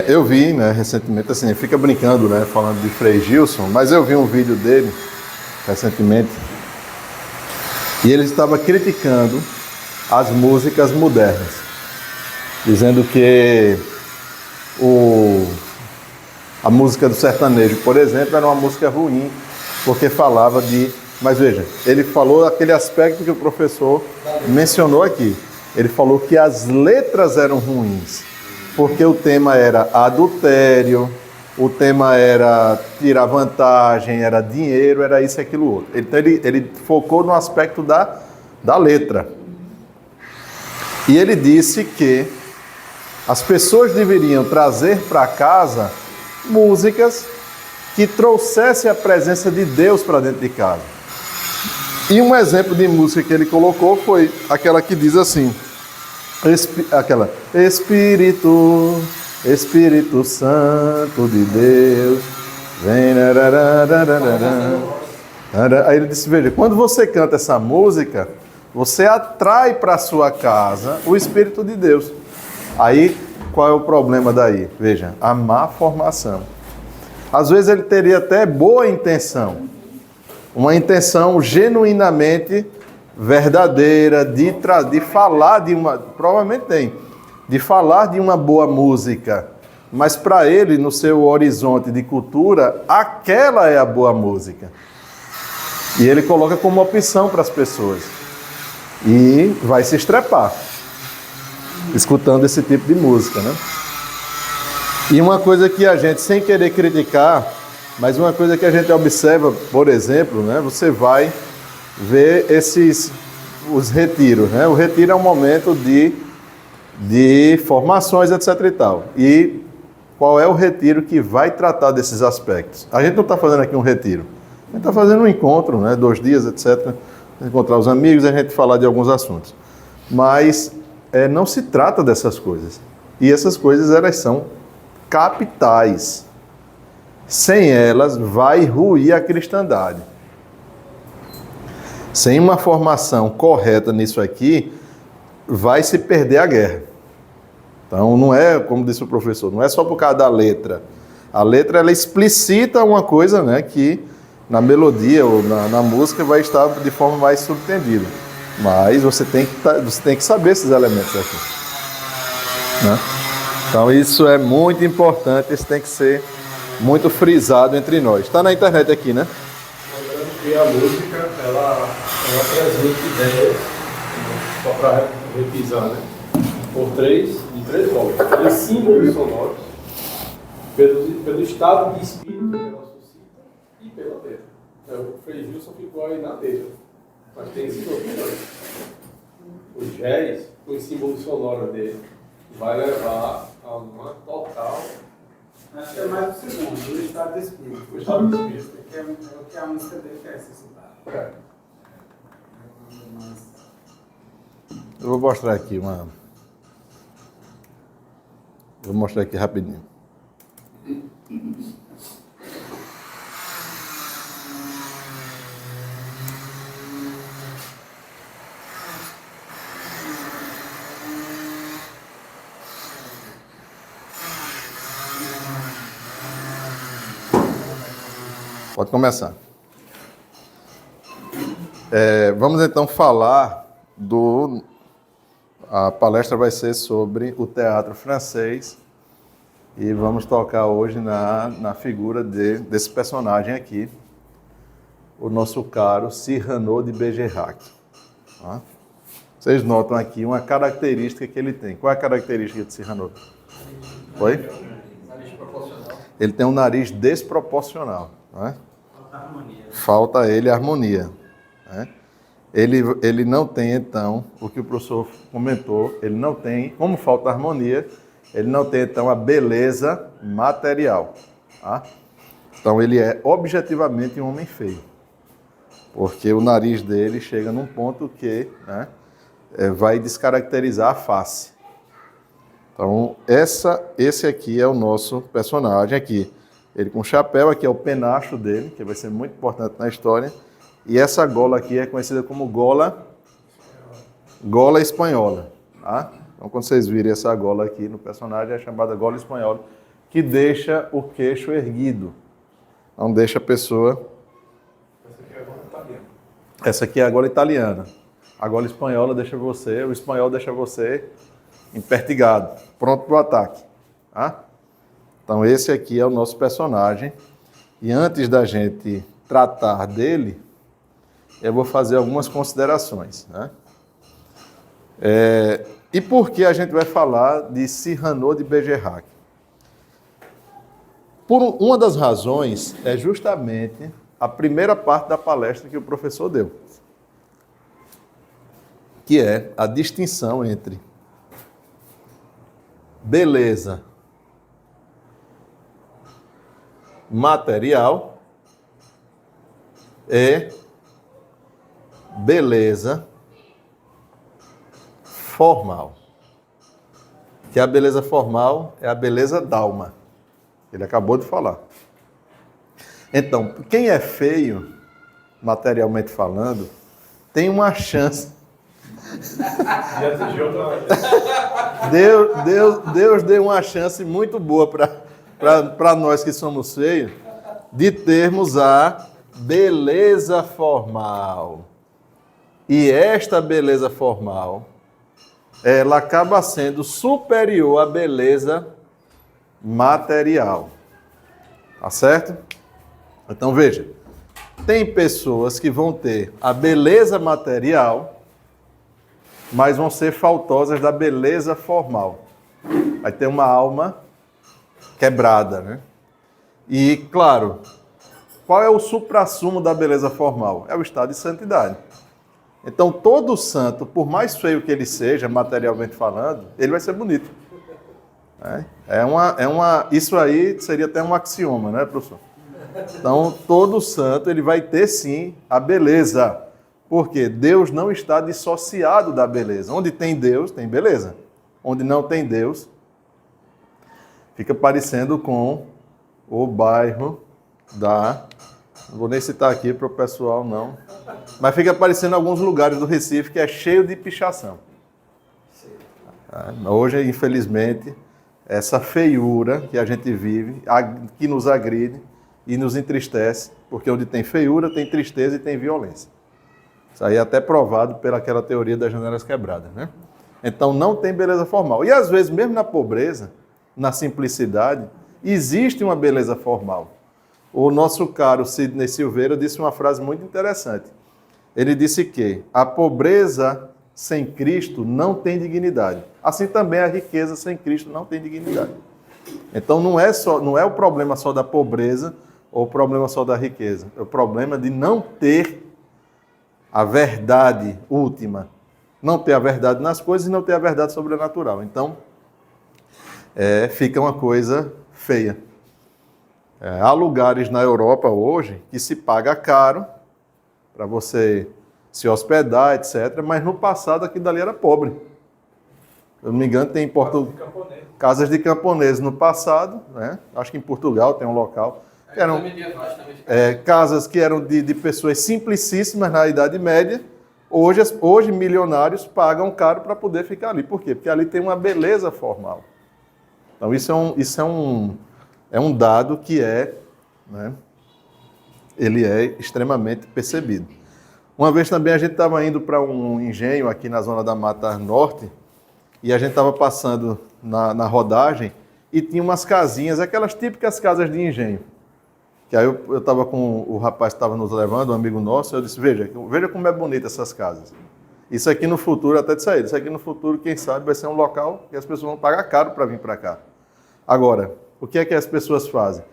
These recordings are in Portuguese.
Eu vi, né, recentemente, assim, fica brincando, né, falando de Frei Gilson, mas eu vi um vídeo dele, recentemente, e ele estava criticando as músicas modernas, dizendo que a música do sertanejo, por exemplo, era uma música ruim, porque falava de... Mas veja, ele falou aquele aspecto que o professor mencionou aqui. Ele falou que as letras eram ruins, porque o tema era adultério, o tema era tirar vantagem, era dinheiro, era isso e aquilo outro. Então ele focou no aspecto da letra. E ele disse que as pessoas deveriam trazer para casa músicas que trouxessem a presença de Deus para dentro de casa. E um exemplo de música que ele colocou foi aquela que diz assim, Espírito Santo de Deus, vem... Aí ele disse, veja, quando você canta essa música, você atrai para a sua casa o Espírito de Deus. Aí, qual é o problema daí? Veja, a má formação. Às vezes ele teria até boa intenção, uma intenção genuinamente verdadeira de falar de uma... Provavelmente tem, de falar de uma boa música, mas para ele, no seu horizonte de cultura, aquela é a boa música. E ele coloca como opção para as pessoas. E vai se estrepar escutando esse tipo de música, né? E uma coisa que a gente, sem querer criticar, mas uma coisa que a gente observa, por exemplo, né? Você vai ver os retiros, né? O retiro é um momento de formações, etc e tal. E qual é o retiro que vai tratar desses aspectos? A gente não está fazendo aqui um retiro. A gente está fazendo um encontro, né? 2 dias, etc. Encontrar os amigos e a gente falar de alguns assuntos. Mas não se trata dessas coisas. E essas coisas, elas são capitais. Sem elas, vai ruir a cristandade. Sem uma formação correta nisso aqui, vai se perder a guerra. Então, não é, como disse o professor, não é só por causa da letra. A letra, ela explicita uma coisa, né, que na melodia ou na música vai estar de forma mais subtendida. Mas você tem que saber esses elementos aqui, né? Então isso é muito importante, isso tem que ser muito frisado entre nós. Está na internet aqui, né? Lembrando que a música, ela transmite ideias, só para repisar, né? De três modos. Em símbolos sonoros, pelo estado de espírito que ela suscita e pela letra. O Frei Gilson ficou aí na letra, mas tem esses outros. O jazz, o símbolo sonoro dele, vai levar a uma total... Acho que é mais o segundo, o estado de espírito. O estado de espírito. Que é o que a música dele quer ressuscitar. Eu vou mostrar aqui Vou mostrar aqui rapidinho. Pode começar. Vamos então falar a palestra vai ser sobre o teatro francês e vamos tocar hoje na figura desse personagem aqui, o nosso caro Cyrano de Bergerac. Tá? Vocês notam aqui uma característica que ele tem. Qual é a característica de Cyrano? Oi? Nariz proporcional. Ele tem um nariz desproporcional. Né? Falta Falta ele a harmonia. Né? Ele não tem, então, o que o professor comentou, ele não tem, como falta harmonia, ele não tem, então, a beleza material. Tá? Então, ele é objetivamente um homem feio. Porque o nariz dele chega num ponto que, né, vai descaracterizar a face. Então, esse aqui é o nosso personagem aqui. Ele com chapéu, aqui é o penacho dele, que vai ser muito importante na história. E essa gola aqui é conhecida como gola espanhola. Tá? Então, quando vocês virem essa gola aqui no personagem, é chamada gola espanhola. que deixa o queixo erguido. Não deixa a pessoa... Essa aqui é a gola italiana. A gola espanhola deixa você, o espanhol deixa você empertigado, pronto para o ataque. Tá? Então esse aqui é o nosso personagem. E antes da gente tratar dele, eu vou fazer algumas considerações. Né? E por que a gente vai falar de Cyrano de Bergerac? Uma das razões é justamente a primeira parte da palestra que o professor deu, que é a distinção entre beleza material e beleza formal. Que a beleza formal é a beleza d'alma. Ele acabou de falar. Então, quem é feio, materialmente falando, tem uma chance. Deus deu uma chance muito boa para nós que somos feios de termos a beleza formal. E esta beleza formal, ela acaba sendo superior à beleza material. Tá certo? Então veja, tem pessoas que vão ter a beleza material, mas vão ser faltosas da beleza formal. Vai ter uma alma quebrada, né? E, claro, qual é o suprassumo da beleza formal? É o estado de santidade. Então, todo santo, por mais feio que ele seja, materialmente falando, ele vai ser bonito. Isso aí seria até um axioma, né, professor? Então, todo santo, ele vai ter, sim, a beleza. Porque Deus não está dissociado da beleza. Onde tem Deus, tem beleza. Onde não tem Deus, fica parecendo com o bairro da... Não vou nem citar aqui para o pessoal, não. Mas fica parecendo alguns lugares do Recife que é cheio de pichação. Hoje, infelizmente, essa feiura que a gente vive, que nos agride e nos entristece, porque onde tem feiura, tem tristeza e tem violência. Isso aí é até provado pelaquela teoria das janelas quebradas, né? Então, não tem beleza formal. E, às vezes, mesmo na pobreza, na simplicidade, existe uma beleza formal. O nosso caro Sidney Silveira disse uma frase muito interessante. Ele disse que a pobreza sem Cristo não tem dignidade. Assim também a riqueza sem Cristo não tem dignidade. Então, não é o problema só da pobreza ou o problema só da riqueza. É o problema de não ter a verdade última. Não ter a verdade nas coisas e não ter a verdade sobrenatural. Então, fica uma coisa feia. Há lugares na Europa hoje que se paga caro para você se hospedar, etc. Mas no passado aquilo dali era pobre. Se eu não me engano, tem casas de camponeses no passado, né? Acho que em Portugal tem um local. Eram casas que eram de pessoas simplicíssimas na Idade Média. Hoje milionários pagam caro para poder ficar ali. Por quê? Porque ali tem uma beleza formal. Então isso é um dado que ele é extremamente percebido. Uma vez também a gente estava indo para um engenho aqui na zona da Mata Norte e a gente estava passando na rodagem e tinha umas casinhas, aquelas típicas casas de engenho. Que aí eu estava com o rapaz que estava nos levando, um amigo nosso, eu disse, veja como é bonita essas casas. Isso aqui no futuro, até de sair, isso aqui no futuro, quem sabe, vai ser um local que as pessoas vão pagar caro para vir para cá. Agora, o que é que as pessoas fazem?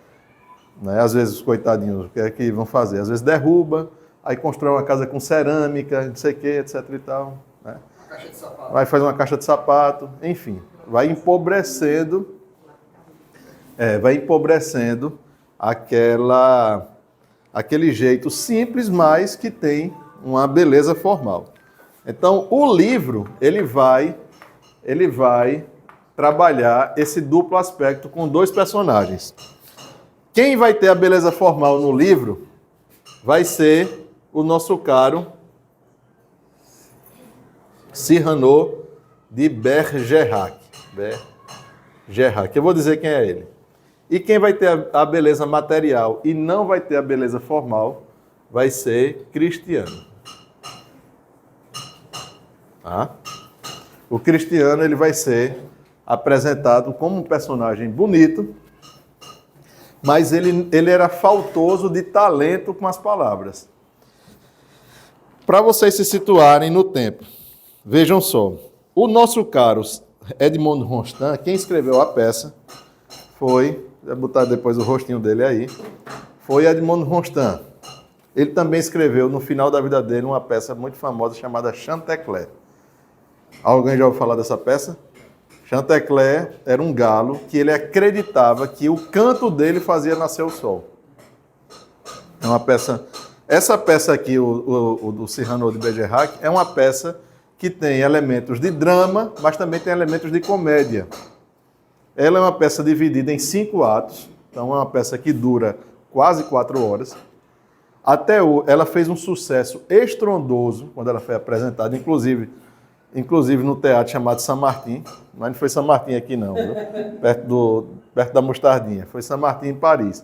Né? Às vezes, os coitadinhos, o que é que vão fazer? Às vezes derruba, aí constrói uma casa com cerâmica, não sei o que, etc e tal. Né? Uma caixa de sapato. Vai fazer uma caixa de sapato, enfim. Vai empobrecendo aquele jeito simples, mas que tem uma beleza formal. Então, o livro, ele vai trabalhar esse duplo aspecto com dois personagens. Quem vai ter a beleza formal no livro vai ser o nosso caro Cyrano de Bergerac. Eu vou dizer quem é ele. E quem vai ter a beleza material e não vai ter a beleza formal vai ser cristiano. Tá? O cristiano ele vai ser apresentado como um personagem bonito, mas ele era faltoso de talento com as palavras. Para vocês se situarem no tempo, vejam só, o nosso caro Edmond Rostand, quem escreveu a peça foi, vou botar depois o rostinho dele aí, foi Edmond Rostand. Ele também escreveu, no final da vida dele, uma peça muito famosa chamada Chantecler. Alguém já ouviu falar dessa peça? Chantecler era um galo que ele acreditava que o canto dele fazia nascer o sol. É uma peça... Essa peça aqui, o do Cyrano de Bergerac, é uma peça que tem elementos de drama, mas também tem elementos de comédia. Ela é uma peça dividida em 5 atos, então é uma peça que dura quase 4 horas. Ela fez um sucesso estrondoso quando ela foi apresentada, inclusive no teatro chamado Saint-Martin, mas não foi Saint-Martin aqui não, viu? Perto da Mostardinha, foi Saint-Martin em Paris,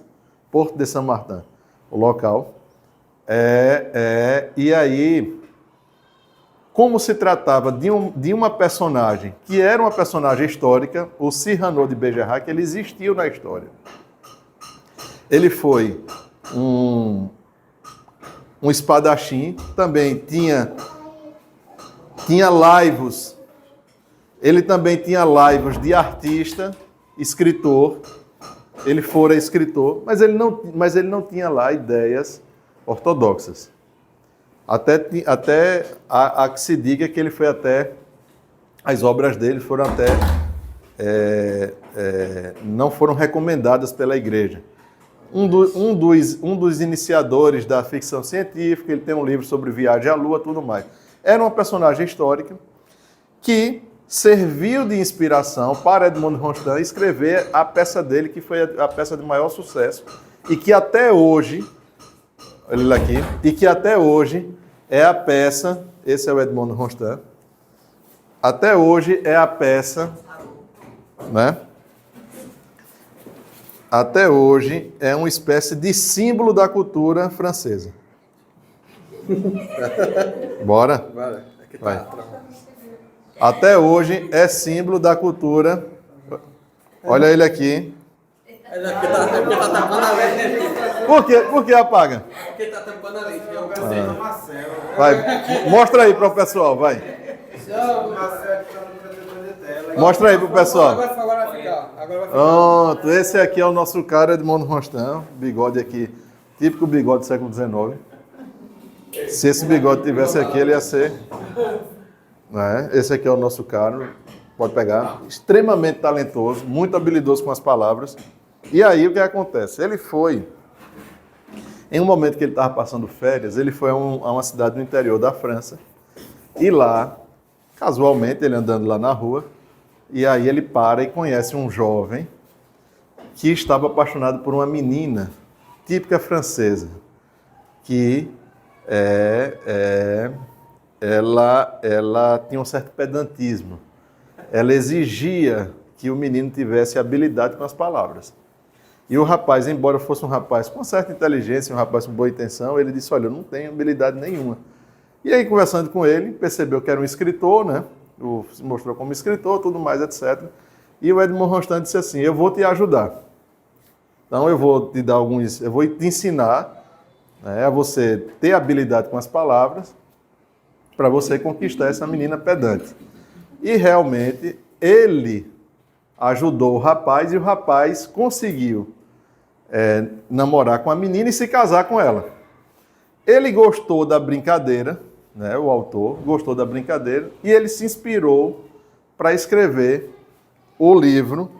Porto de Saint-Martin, o local. E aí, como se tratava de uma personagem que era uma personagem histórica, o Cyrano de Bergerac, ele existiu na história. Ele foi um espadachim, também tinha laivos. Ele também tinha laivos de artista, escritor. Ele fora escritor, mas ele não tinha lá ideias ortodoxas. Até a que se diga que ele foi até... As obras dele foram até... não foram recomendadas pela igreja. Um dos iniciadores da ficção científica, ele tem um livro sobre viagem à Lua, tudo mais. Era uma personagem histórica que serviu de inspiração para Edmond Rostand escrever a peça dele, que foi a peça de maior sucesso, e que até hoje, olha ele aqui, e que até hoje é a peça, esse é o Edmond Rostand, até hoje é a peça, né? Até hoje é uma espécie de símbolo da cultura francesa. Bora? Vai. Até hoje é símbolo da cultura. Olha ele aqui. Ele aqui tá tampando a lente. Por que apaga? Porque tá tampando a lente. Vai, mostra aí para o pessoal, vai. Mostra aí pro pessoal. Agora vai ficar. Pronto, esse aqui é o nosso cara Edmond Rostand, bigode aqui, típico bigode do século XIX. Se esse bigode tivesse aqui, ele ia ser... Né? Esse aqui é o nosso cara, pode pegar, extremamente talentoso, muito habilidoso com as palavras. E aí o que acontece? Ele foi, em um momento que ele estava passando férias, ele foi a uma cidade no interior da França, e lá, casualmente, ele andando lá na rua, e aí ele para e conhece um jovem que estava apaixonado por uma menina típica francesa, que ela tinha um certo pedantismo. Ela exigia que o menino tivesse habilidade com as palavras. E o rapaz, embora fosse um rapaz com certa inteligência, um rapaz com boa intenção, ele disse, olha, eu não tenho habilidade nenhuma. E aí, conversando com ele, percebeu que era um escritor, né? Se mostrou como escritor, tudo mais, etc. E o Edmond Rostand disse assim, eu vou te ajudar. Então, eu vou te dar eu vou te ensinar, né, a você ter habilidade com as palavras para você conquistar essa menina pedante. E realmente, ele ajudou o rapaz e o rapaz conseguiu namorar com a menina e se casar com ela. Ele gostou da brincadeira, né, o autor gostou da brincadeira e ele se inspirou para escrever o livro,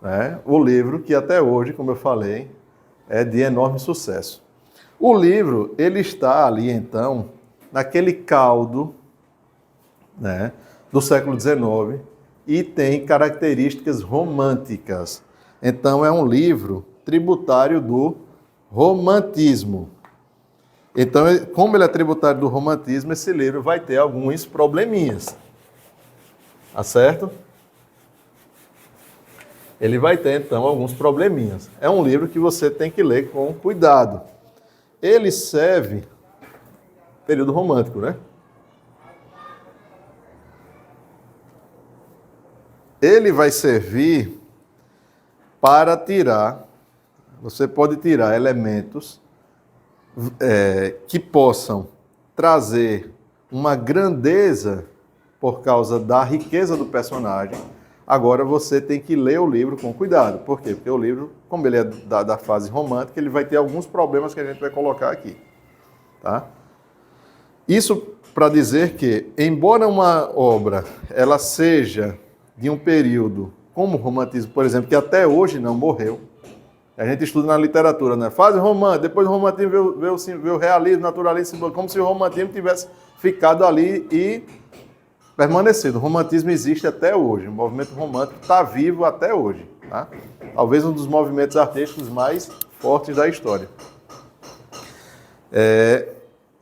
né, o livro que até hoje, como eu falei, é de enorme sucesso. O livro, ele está ali, então, naquele caldo, né, do século XIX e tem características românticas. Então, é um livro tributário do romantismo. Então, como ele é tributário do romantismo, esse livro vai ter alguns probleminhas. Tá certo? ele vai ter, então, alguns probleminhas. É um livro que você tem que ler com cuidado. Ele serve período romântico, né? Ele vai servir para tirar, você pode tirar elementos que possam trazer uma grandeza por causa da riqueza do personagem. Agora você tem que ler o livro com cuidado. Por quê? Porque o livro, como ele é da fase romântica, ele vai ter alguns problemas que a gente vai colocar aqui. Tá? Isso para dizer que, embora uma obra ela seja de um período como o romantismo, por exemplo, que até hoje não morreu, a gente estuda na literatura, né? Fase romântica, depois do romantismo veio o realismo, naturalismo, como se o romantismo tivesse ficado ali e permanecido. O romantismo existe até hoje, o movimento romântico está vivo até hoje. Tá? Talvez um dos movimentos artísticos mais fortes da história.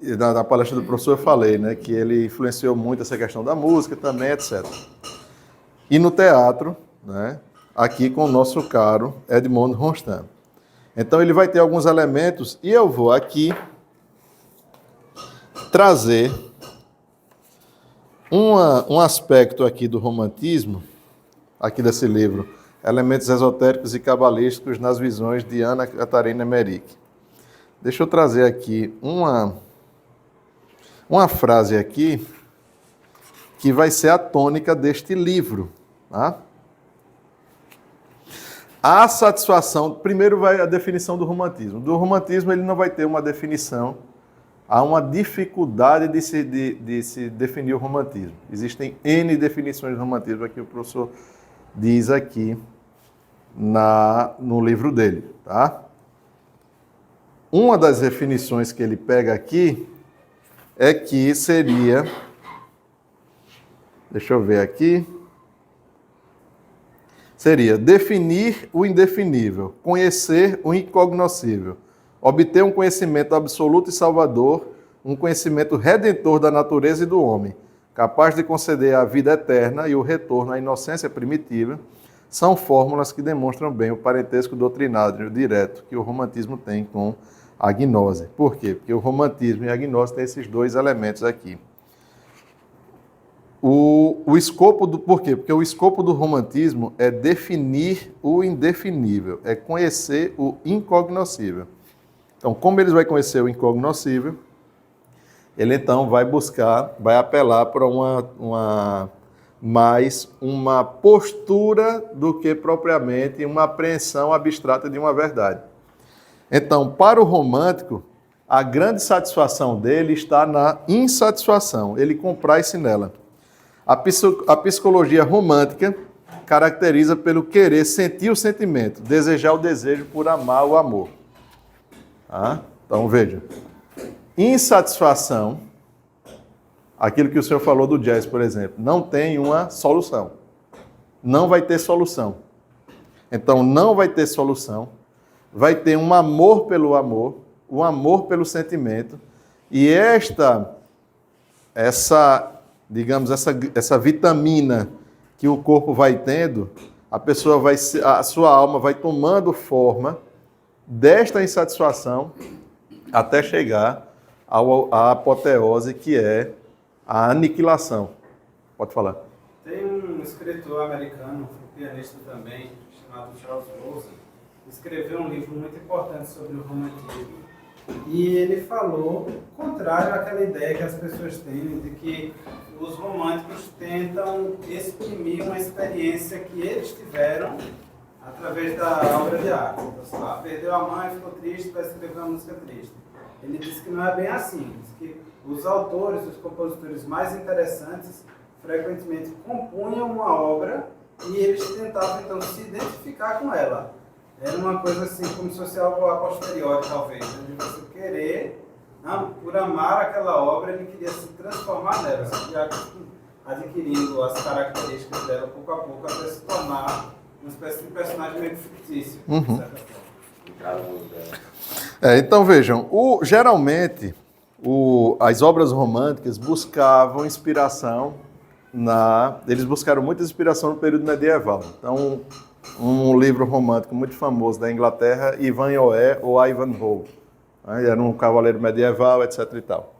Na palestra do professor eu falei, né, que ele influenciou muito essa questão da música também, etc. E no teatro, né, aqui com o nosso caro Edmond Rostand. Então ele vai ter alguns elementos e eu vou aqui trazer um aspecto aqui do romantismo, aqui desse livro, Elementos Esotéricos e Cabalísticos nas Visões de Ana Catarina Emmerich. Deixa eu trazer aqui uma frase aqui que vai ser a tônica deste livro. Tá? A satisfação, primeiro vai a definição do romantismo. Do romantismo ele não vai ter uma definição, há uma dificuldade de se definir o romantismo. Existem N definições de romantismo, aqui o professor diz aqui no livro dele. Tá? Uma das definições que ele pega aqui é que seria, deixa eu ver aqui, seria definir o indefinível, conhecer o incognoscível, obter um conhecimento absoluto e salvador, um conhecimento redentor da natureza e do homem, capaz de conceder a vida eterna e o retorno à inocência primitiva, são fórmulas que demonstram bem o parentesco doutrinário direto que o romantismo tem com a gnose. Por quê? Porque o romantismo e a gnose têm esses dois elementos aqui. Por quê? Porque o escopo do romantismo é definir o indefinível, é conhecer o incognoscível. Então, como ele vai conhecer o incognoscível, ele então vai apelar para mais uma postura do que propriamente uma apreensão abstrata de uma verdade. Então, para o romântico, a grande satisfação dele está na insatisfação, ele compraz-se nela. A psicologia romântica caracteriza pelo querer sentir o sentimento, desejar o desejo por amar o amor. Tá? Então, veja. Insatisfação, aquilo que o senhor falou do jazz, por exemplo, não tem uma solução. Não vai ter solução. Então, não vai ter solução. Vai ter um amor pelo amor, um amor pelo sentimento, e essa vitamina que o corpo vai tendo, a sua alma vai tomando forma desta insatisfação até chegar à apoteose, que é a aniquilação. Pode falar. Tem um escritor americano, um pianista também, chamado Charles Rosen, que escreveu um livro muito importante sobre o romantismo. E ele falou contrário àquela ideia que as pessoas têm de que os românticos tentam exprimir uma experiência que eles tiveram através da obra de arte. Então, sei lá, perdeu a mãe, ficou triste, vai escrever uma música triste. Ele disse que não é bem assim. Diz que os autores, os compositores mais interessantes, frequentemente compunham uma obra e eles tentavam, então, se identificar com ela. Era uma coisa assim, como se fosse algo a posteriori, talvez, né? De você querer, por amar aquela obra, ele queria se transformar nela, se adquirindo as características dela pouco a pouco, até se tornar uma espécie de personagem meio fictício, de certa forma. Então vejam, geralmente as obras românticas buscavam inspiração eles buscaram muita inspiração no período medieval. Então, um livro romântico muito famoso da Inglaterra, Ivanhoe ou Ivanhoe. Era um cavaleiro medieval, etc. e tal.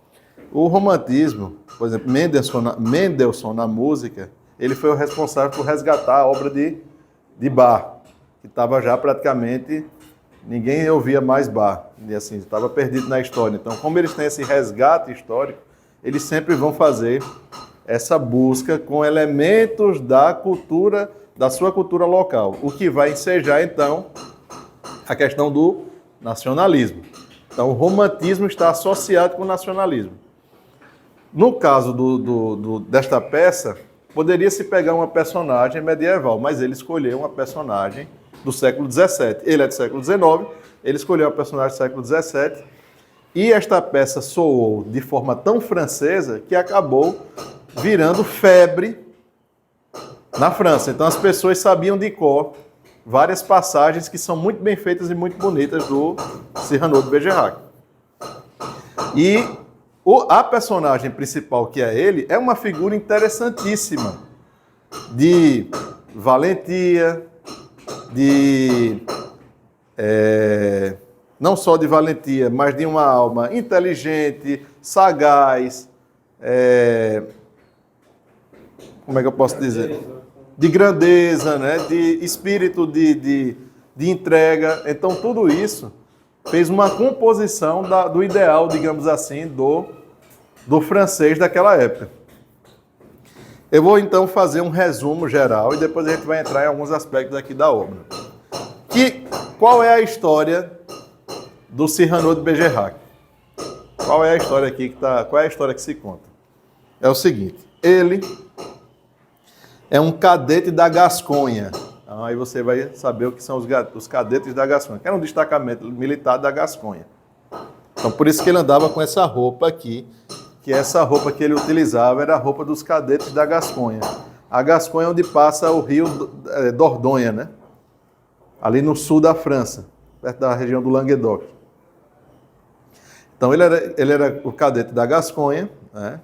O romantismo, por exemplo, Mendelssohn na música, ele foi o responsável por resgatar a obra de Bach, que estava já praticamente, ninguém ouvia mais Bach, e assim, estava perdido na história. Então, como eles têm esse resgate histórico, eles sempre vão fazer essa busca com elementos da cultura, da sua cultura local, o que vai ensejar, então, a questão do nacionalismo. Então, o romantismo está associado com o nacionalismo. No caso desta peça, poderia-se pegar uma personagem medieval, mas ele escolheu uma personagem do século XVII. Ele é do século XIX, ele escolheu uma personagem do século XVII, e esta peça soou de forma tão francesa que acabou virando febre na França. Então as pessoas sabiam de cor várias passagens que são muito bem feitas e muito bonitas do Cyrano de Bergerac. E a personagem principal, que é ele, é uma figura interessantíssima de valentia, não só de valentia, mas de uma alma inteligente, sagaz, como é que eu posso dizer? De grandeza, né? De espírito de entrega. Então, tudo isso fez uma composição do ideal, digamos assim, do francês daquela época. Eu vou, então, fazer um resumo geral e depois a gente vai entrar em alguns aspectos aqui da obra. Qual é a história do Cyrano de Bergerac? Qual é a história aqui qual é a história que se conta? É o seguinte, ele é um cadete da Gasconha. Então, aí você vai saber o que são os cadetes da Gasconha, que era um destacamento militar da Gasconha. Então, por isso que ele andava com essa roupa aqui, que essa roupa que ele utilizava era a roupa dos cadetes da Gasconha. A Gasconha é onde passa o rio Dordogne, né? Ali no sul da França, perto da região do Languedoc. Então, ele era o cadete da Gasconha, né?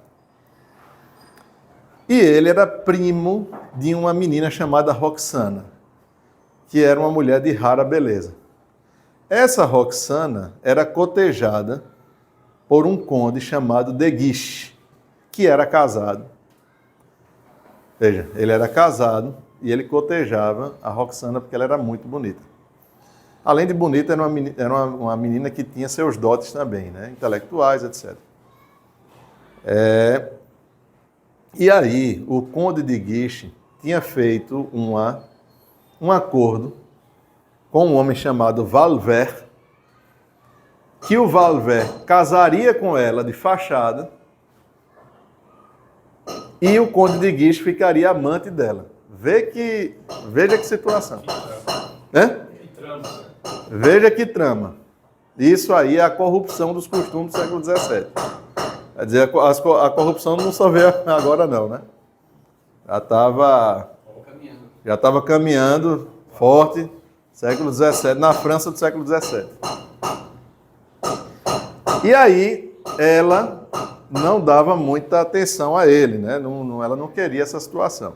E ele era primo de uma menina chamada Roxana, que era uma mulher de rara beleza. Essa Roxana era cotejada por um conde chamado de Guiche, que era casado. Veja, ele era casado e ele cotejava a Roxana porque ela era muito bonita. Além de bonita, era uma menina que tinha seus dotes também, né? Intelectuais, etc. E aí, o conde de Guiche tinha feito um acordo com um homem chamado Valvert, que o Valvert casaria com ela de fachada e o conde de Guiche ficaria amante dela. Veja que situação. Veja que trama. Isso aí é a corrupção dos costumes do século XVII. Quer dizer, a corrupção não só veio agora não, né? Já estava caminhando forte, século XVII, na França do século XVII. E aí, ela não dava muita atenção a ele, né? Ela não queria essa situação.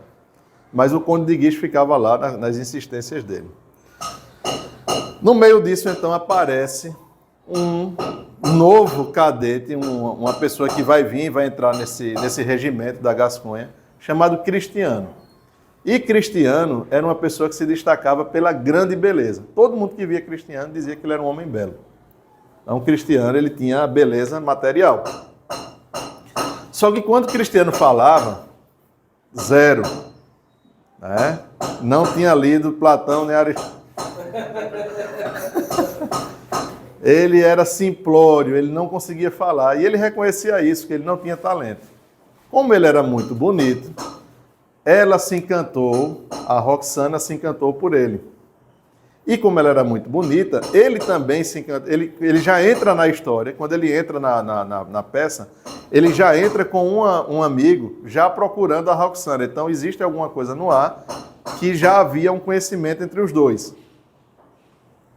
Mas o conde de Guiche ficava lá nas insistências dele. No meio disso, então, aparece um novo cadete, uma pessoa que vai vir e vai entrar nesse regimento da Gasconha, chamado Cristiano. E Cristiano era uma pessoa que se destacava pela grande beleza. Todo mundo que via Cristiano dizia que ele era um homem belo. Então, Cristiano, ele tinha a beleza material. Só que quando Cristiano falava, zero. Né? Não tinha lido Platão nem Aristóteles. Ele era simplório, ele não conseguia falar. E ele reconhecia isso, que ele não tinha talento. Como ele era muito bonito, ela se encantou, a Roxana se encantou por ele. E como ela era muito bonita, ele também se encantou. Ele já entra na história, quando ele entra na peça, ele já entra com um amigo, já procurando a Roxana. Então existe alguma coisa no ar que já havia um conhecimento entre os dois.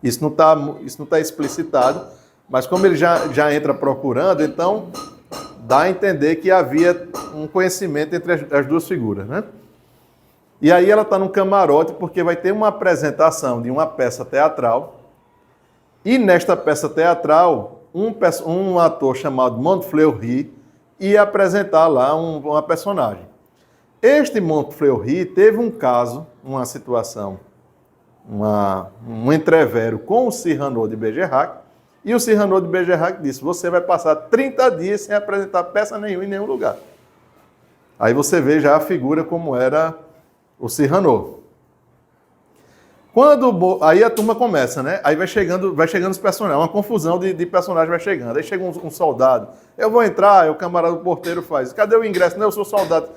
Isso não tá explicitado, mas como ele já entra procurando, então dá a entender que havia um conhecimento entre as duas figuras, né? E aí ela está no camarote porque vai ter uma apresentação de uma peça teatral. E nesta peça teatral, um ator chamado Montfleury ia apresentar lá uma personagem. Este Montfleury teve um caso, uma situação, um entrevero com o Cyrano de Bergerac, e o Cyrano de Bergerac disse: você vai passar 30 dias sem apresentar peça nenhuma em nenhum lugar. Aí você vê já a figura como era o Cyrano. Aí a turma começa, né? Aí vai chegando os personagens, uma confusão de personagens vai chegando. Aí chega um soldado, eu vou entrar, aí o camarada do porteiro faz: cadê o ingresso? Não, eu sou soldado.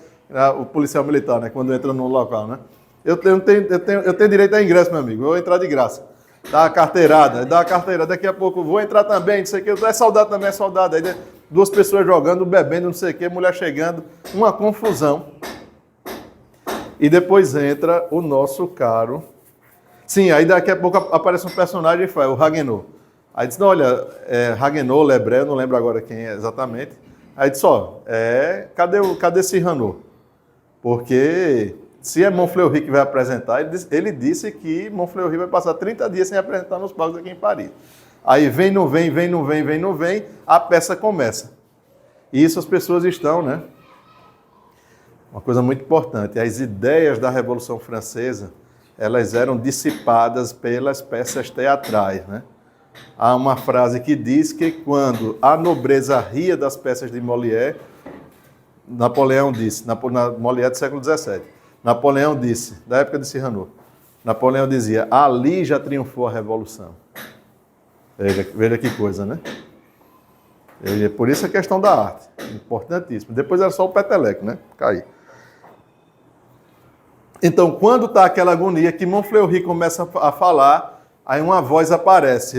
O policial militar, né? Quando entra no local, né? Eu tenho direito a ingresso, meu amigo, eu vou entrar de graça. Dá a carteirada, daqui a pouco vou entrar também, não sei o que, é soldado também, é soldado. Aí duas pessoas jogando, bebendo, não sei o que, mulher chegando, uma confusão. E depois entra o nosso caro. Sim, aí daqui a pouco aparece um personagem e fala, o Raguenaud. Aí diz: não, olha, Raguenaud, Lebré, eu não lembro agora quem é exatamente. Aí diz: cadê Cyrano? Porque se é Montfleury que vai apresentar, ele disse que Montfleury vai passar 30 dias sem apresentar nos palcos aqui em Paris. Aí vem, não vem, a peça começa. E isso as pessoas estão, né? Uma coisa muito importante, as ideias da Revolução Francesa, elas eram dissipadas pelas peças teatrais, né? Há uma frase que diz que quando a nobreza ria das peças de Molière, Napoleão disse, Molière do século XVII, Napoleão disse, da época de Cyrano, Napoleão dizia: ali já triunfou a Revolução. Veja que coisa, né? Por isso a questão da arte, importantíssimo. Depois era só o peteleco, né? Cair. Então, quando está aquela agonia que Montfleury começa a falar, aí uma voz aparece,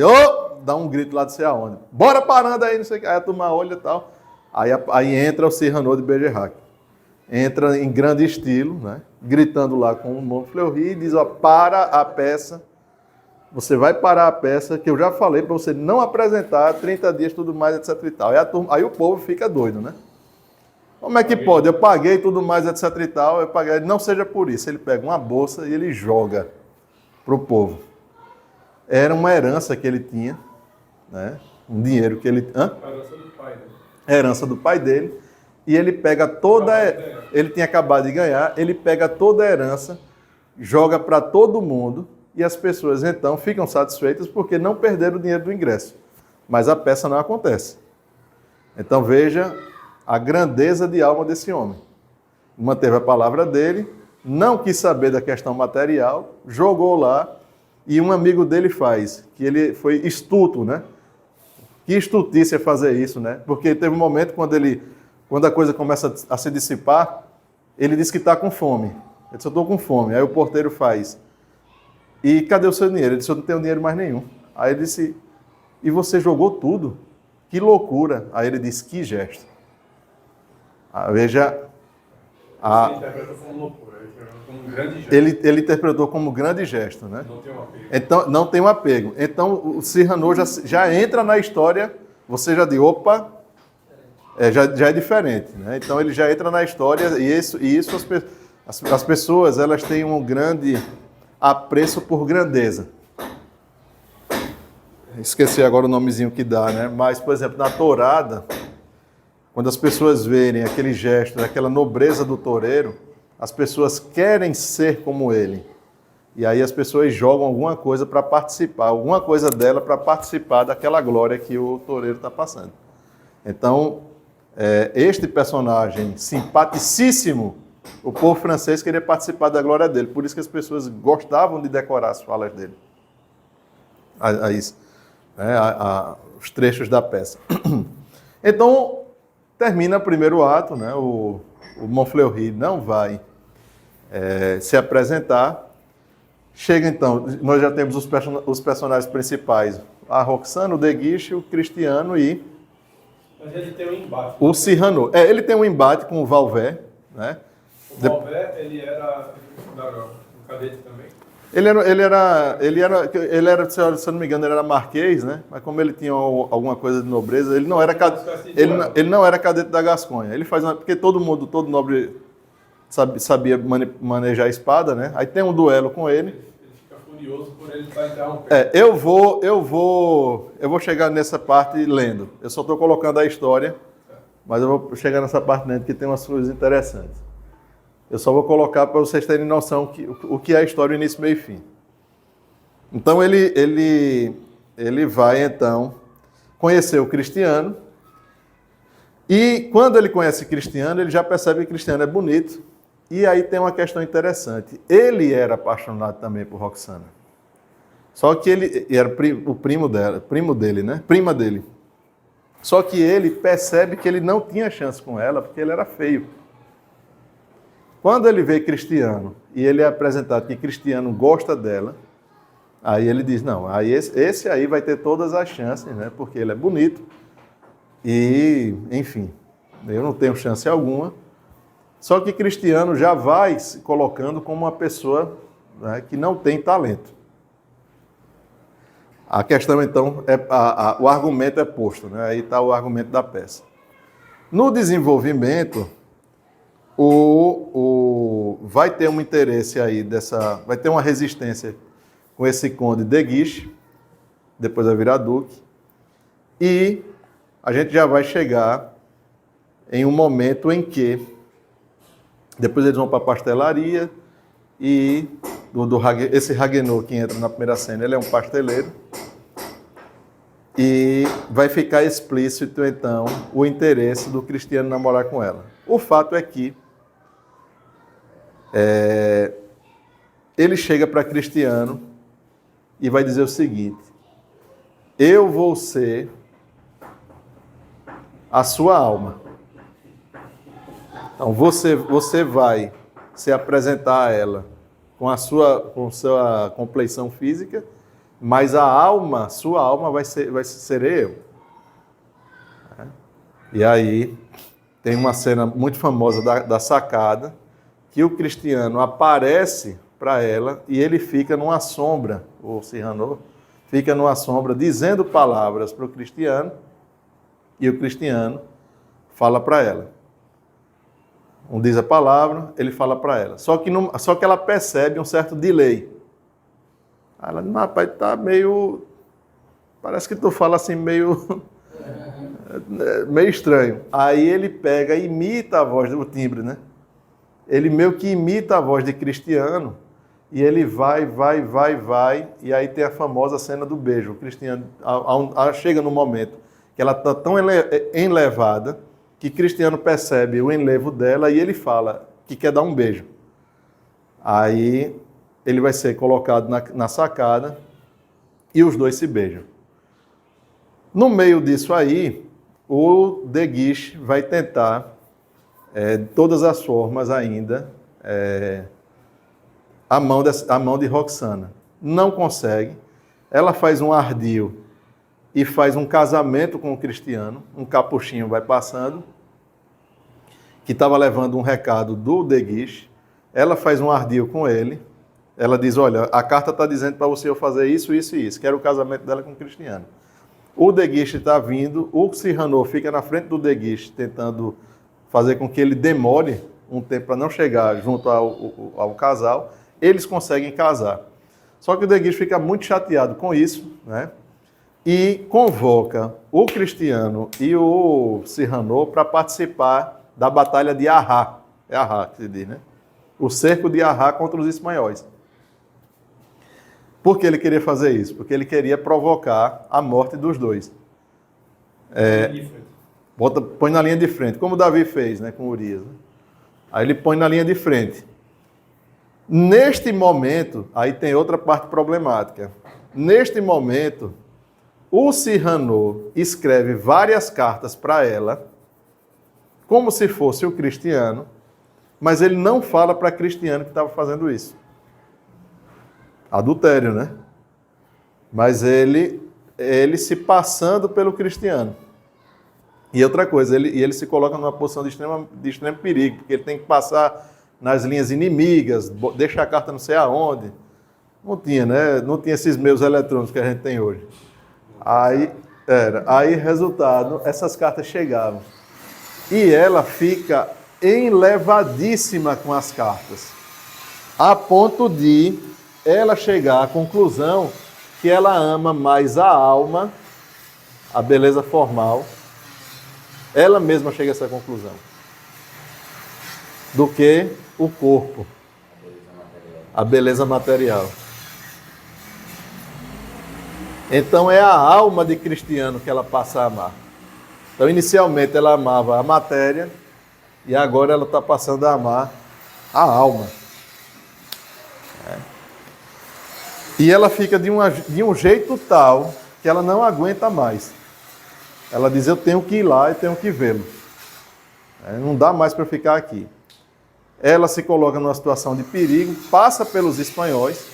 dá um grito lá de sei aonde, bora parando aí, não sei o que, aí a turma olha e tal, aí entra o Cyrano de Bergerac, entra em grande estilo, né, gritando lá com o Montfleury e diz: para a peça, você vai parar a peça, que eu já falei para você não apresentar 30 dias, tudo mais, etc e tal. Aí o povo fica doido, né? Como é que pode? Eu paguei tudo mais, etc e tal, eu paguei. Não seja por isso. Ele pega uma bolsa e ele joga para o povo. Era uma herança que ele tinha, né? Um dinheiro que ele... Herança do pai, né? Herança do pai dele. E ele pega toda... Ele tinha acabado de ganhar, ele pega toda a herança, joga para todo mundo, e as pessoas então ficam satisfeitas porque não perderam o dinheiro do ingresso. Mas a peça não acontece. Então veja a grandeza de alma desse homem. Manteve a palavra dele, não quis saber da questão material, jogou lá, e um amigo dele faz, que ele foi estuto, né? Que estutice é fazer isso, né? Porque teve um momento quando a coisa começa a se dissipar, ele disse que está com fome. Ele disse: eu estou com fome. Aí o porteiro faz: e cadê o seu dinheiro? Ele disse: eu não tenho dinheiro mais nenhum. Aí ele disse: e você jogou tudo? Que loucura. Aí ele disse: que gesto. Veja... Ele interpretou como loucura, como um grande gesto. Ele interpretou como grande gesto, né? Não tem um apego. Então, não tem um apego. Então, o Cyrano já entra na história, você já diz: opa, já é diferente, né? Então, ele já entra na história, e isso as pessoas, elas têm um grande apreço por grandeza. Esqueci agora o nomezinho que dá, né? Mas, por exemplo, na tourada, quando as pessoas verem aquele gesto, aquela nobreza do toureiro, as pessoas querem ser como ele. E aí as pessoas jogam alguma coisa para participar, alguma coisa dela para participar daquela glória que o toureiro está passando. Então, este personagem simpaticíssimo, o povo francês queria participar da glória dele. Por isso que as pessoas gostavam de decorar as falas dele. Os trechos da peça. Então, termina o primeiro ato, né? O Montfleury não vai se apresentar. Chega então, nós já temos os personagens principais: a Roxane, o De Guiche, o Cristiano e... Mas ele tem um embate. O Cyrano. Ele tem um embate com o Valvert, né? O Valvert, ele era um cadete também? Ele era, se eu não me engano, ele era marquês, né? Mas como ele tinha alguma coisa de nobreza, ele não era cadete da Gasconha. Ele faz porque todo nobre sabia manejar a espada, né? Aí tem um duelo com ele. Ele fica furioso por ele estar interrompendo. Eu vou chegar nessa parte lendo. Eu só estou colocando a história, mas eu vou chegar nessa parte lendo que tem umas coisas interessantes. Eu só vou colocar para vocês terem noção o que é a história, início, meio e fim. Então ele vai então conhecer o Cristiano. E quando ele conhece Cristiano, ele já percebe que Cristiano é bonito. E aí tem uma questão interessante. Ele era apaixonado também por Roxana. Só que ele era o primo dele, né? Prima dele. Só que ele percebe que ele não tinha chance com ela porque ele era feio. Quando ele vê Cristiano e ele é apresentado que Cristiano gosta dela, aí ele diz, não, aí esse aí vai ter todas as chances, né? Porque ele é bonito. E, enfim, eu não tenho chance alguma. Só que Cristiano já vai se colocando como uma pessoa, né, que não tem talento. A questão, então, o argumento é posto, né? Aí está o argumento da peça. No desenvolvimento, vai ter um interesse aí vai ter uma resistência com esse conde de Guiche, depois vai virar duque, e a gente já vai chegar em um momento em que depois eles vão para a pastelaria e esse Raguenau que entra na primeira cena, ele é um pasteleiro e vai ficar explícito então o interesse do Cristiano namorar com ela. O fato é que ele chega para Cristiano e vai dizer o seguinte: eu vou ser a sua alma. Então você vai se apresentar a ela com sua compleição física, mas sua alma vai ser eu. E aí tem uma cena muito famosa da sacada, que o Cristiano aparece para ela e ele fica numa sombra, o Cyrano fica numa sombra dizendo palavras para o Cristiano, e o Cristiano fala para ela. Um diz a palavra, ele fala para ela. Só que ela percebe um certo delay. Aí ela diz, rapaz, tá meio... Parece que tu fala assim meio estranho. Aí ele pega e imita a voz do timbre, né? Ele meio que imita a voz de Cristiano e ele vai, e aí tem a famosa cena do beijo. O Cristiano chega no momento que ela está tão enlevada que Cristiano percebe o enlevo dela e ele fala que quer dar um beijo. Aí ele vai ser colocado na sacada e os dois se beijam. No meio disso aí, o De Guiche vai tentar, de todas as formas ainda, a mão de Roxana. Não consegue. Ela faz um ardil e faz um casamento com o Cristiano. Um capuchinho vai passando, que estava levando um recado do De Guiche. Ela faz um ardil com ele. Ela diz, olha, a carta está dizendo para você eu fazer isso, isso e isso. Quero o casamento dela com o Cristiano. O De Guiche está vindo, o Cyrano fica na frente do De Guiche, tentando fazer com que ele demore um tempo para não chegar junto ao casal. Eles conseguem casar. Só que o De Guiche fica muito chateado com isso, né? E convoca o Cristiano e o Cyrano para participar da batalha de Arras. É Arras que se diz, né? O cerco de Arras contra os espanhóis. Por que ele queria fazer isso? Porque ele queria provocar a morte dos dois. Põe na linha de frente, como Davi fez, né, com Urias. Né? Aí ele põe na linha de frente. Neste momento, aí tem outra parte problemática. Neste momento, o Cyrano escreve várias cartas para ela, como se fosse o Cristiano, mas ele não fala para Cristiano que estava fazendo isso. Adultério, né? Mas ele se passando pelo Cristiano. E outra coisa, ele se coloca numa posição de extremo perigo, porque ele tem que passar nas linhas inimigas, deixar a carta não sei aonde. Não tinha, né? Não tinha esses meios eletrônicos que a gente tem hoje. Aí, resultado, essas cartas chegavam. E ela fica enlevadíssima com as cartas, a ponto de ela chegar à conclusão que ela ama mais a alma, a beleza formal, ela mesma chega a essa conclusão, do que o corpo, a beleza material. Então é a alma de Cristiano que ela passa a amar. Então inicialmente ela amava a matéria e agora ela está passando a amar a alma. E ela fica de um jeito tal que ela não aguenta mais. Ela diz, eu tenho que ir lá e tenho que vê-lo. Não dá mais para ficar aqui. Ela se coloca numa situação de perigo, passa pelos espanhóis.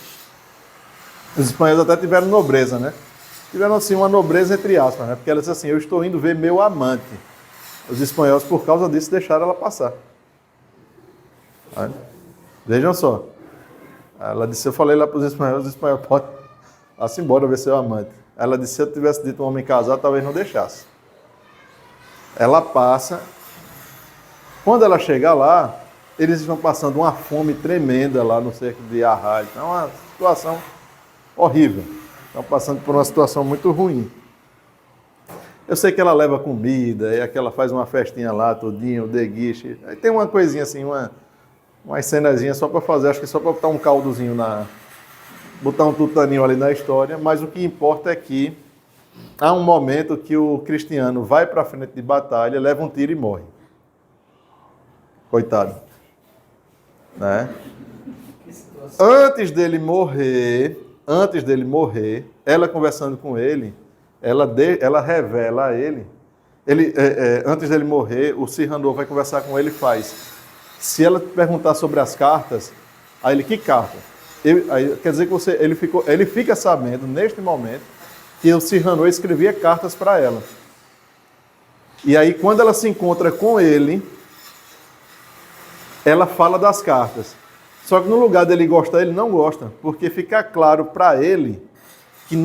Os espanhóis até tiveram nobreza, né? Tiveram assim uma nobreza entre aspas, né? Porque ela disse assim, eu estou indo ver meu amante. Os espanhóis, por causa disso, deixaram ela passar. Vejam só. Ela disse, eu falei lá para os espanhóis podem vá-se embora ver seu amante. Ela disse, se eu tivesse dito um homem casado, talvez não deixasse. Ela passa. Quando ela chega lá, eles estão passando uma fome tremenda lá no cerco de Arrai. Então é uma situação horrível. Estão passando por uma situação muito ruim. Eu sei que ela leva comida, é que ela faz uma festinha lá, todinho, o deguiche. Aí tem uma coisinha assim, uma cenazinha só para fazer, acho que só para botar um caldozinho botar um tutaninho ali na história, mas o que importa é que há um momento que o Cristiano vai para a frente de batalha, leva um tiro e morre. Coitado. Né? Antes dele morrer, ela conversando com ele, ela revela a ele, antes dele morrer, o Cyrano vai conversar com ele e faz. Se ela perguntar sobre as cartas, aí ele, que carta? Quer dizer que ele fica sabendo, neste momento, que o Cyrano escrevia cartas para ela. E aí, quando ela se encontra com ele, ela fala das cartas. Só que no lugar dele gostar, ele não gosta, porque fica claro para ele que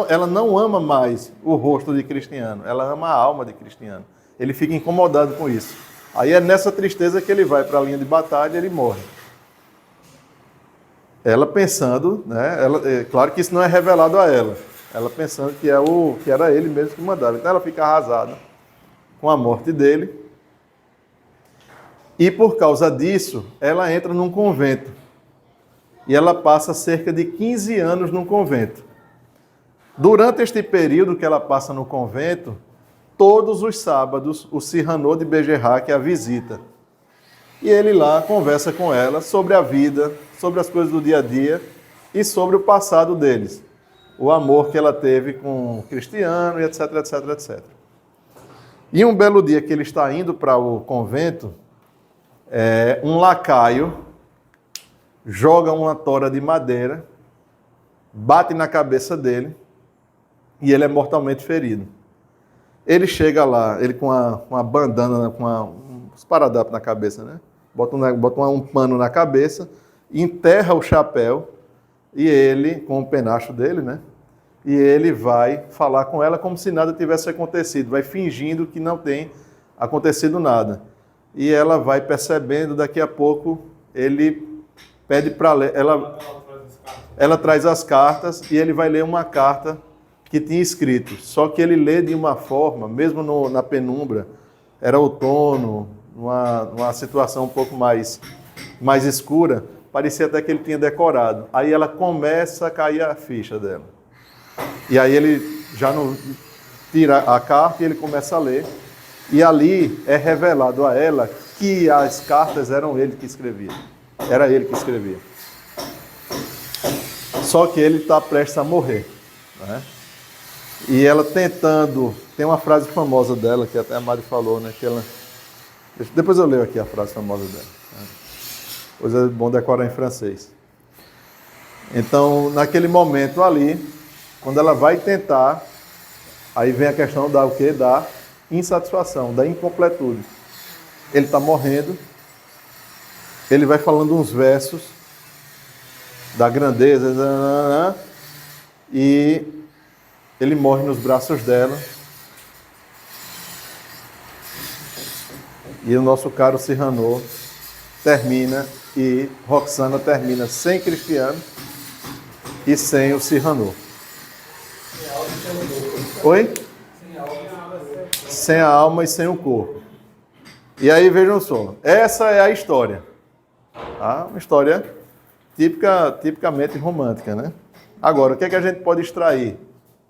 ela não ama mais o rosto de Cristiano, ela ama a alma de Cristiano. Ele fica incomodado com isso. Aí é nessa tristeza que ele vai para a linha de batalha e ele morre. Ela pensando, né? Claro que isso não é revelado a ela. Ela pensando que era ele mesmo que mandava. Então ela fica arrasada com a morte dele. E por causa disso, ela entra num convento. E ela passa cerca de 15 anos num convento. Durante este período que ela passa no convento, todos os sábados, o Cyrano de Bergerac a visita. E ele lá conversa com ela sobre a vida, sobre as coisas do dia a dia e sobre o passado deles. O amor que ela teve com o Cristiano, e etc, etc, etc. E um belo dia que ele está indo para o convento, um lacaio joga uma tora de madeira, bate na cabeça dele e ele é mortalmente ferido. Ele chega lá, ele com uma bandana, com uns paradapos na cabeça, né? Bota um pano na cabeça, enterra o chapéu e ele, com o penacho dele, né? E ele vai falar com ela como se nada tivesse acontecido, vai fingindo que não tem acontecido nada. E ela vai percebendo, daqui a pouco, ele pede para ler, ela traz as cartas e ele vai ler uma carta que tinha escrito, só que ele lê de uma forma, mesmo na penumbra, era outono, numa situação um pouco mais escura, parecia até que ele tinha decorado. Aí ela começa a cair a ficha dela. E aí ele já não tira a carta e ele começa a ler. E ali é revelado a ela que as cartas eram ele que escrevia. Era ele que escrevia. Só que ele está prestes a morrer, né? E ela tentando... Tem uma frase famosa dela, que até a Mari falou, né? Que ela... Depois eu leio aqui a frase famosa dela. Pois é bom decorar em francês. Então, naquele momento ali, quando ela vai tentar, aí vem a questão da o quê? Da insatisfação, da incompletude. Ele está morrendo, ele vai falando uns versos da grandeza, e ele morre nos braços dela. E o nosso caro Cyrano termina, e Roxana termina sem Cristiano e sem o Cyrano. Oi? Sem a alma e sem o corpo. E aí vejam só, essa é a história. Tá? Uma história tipicamente romântica, né? Agora, o que é que a gente pode extrair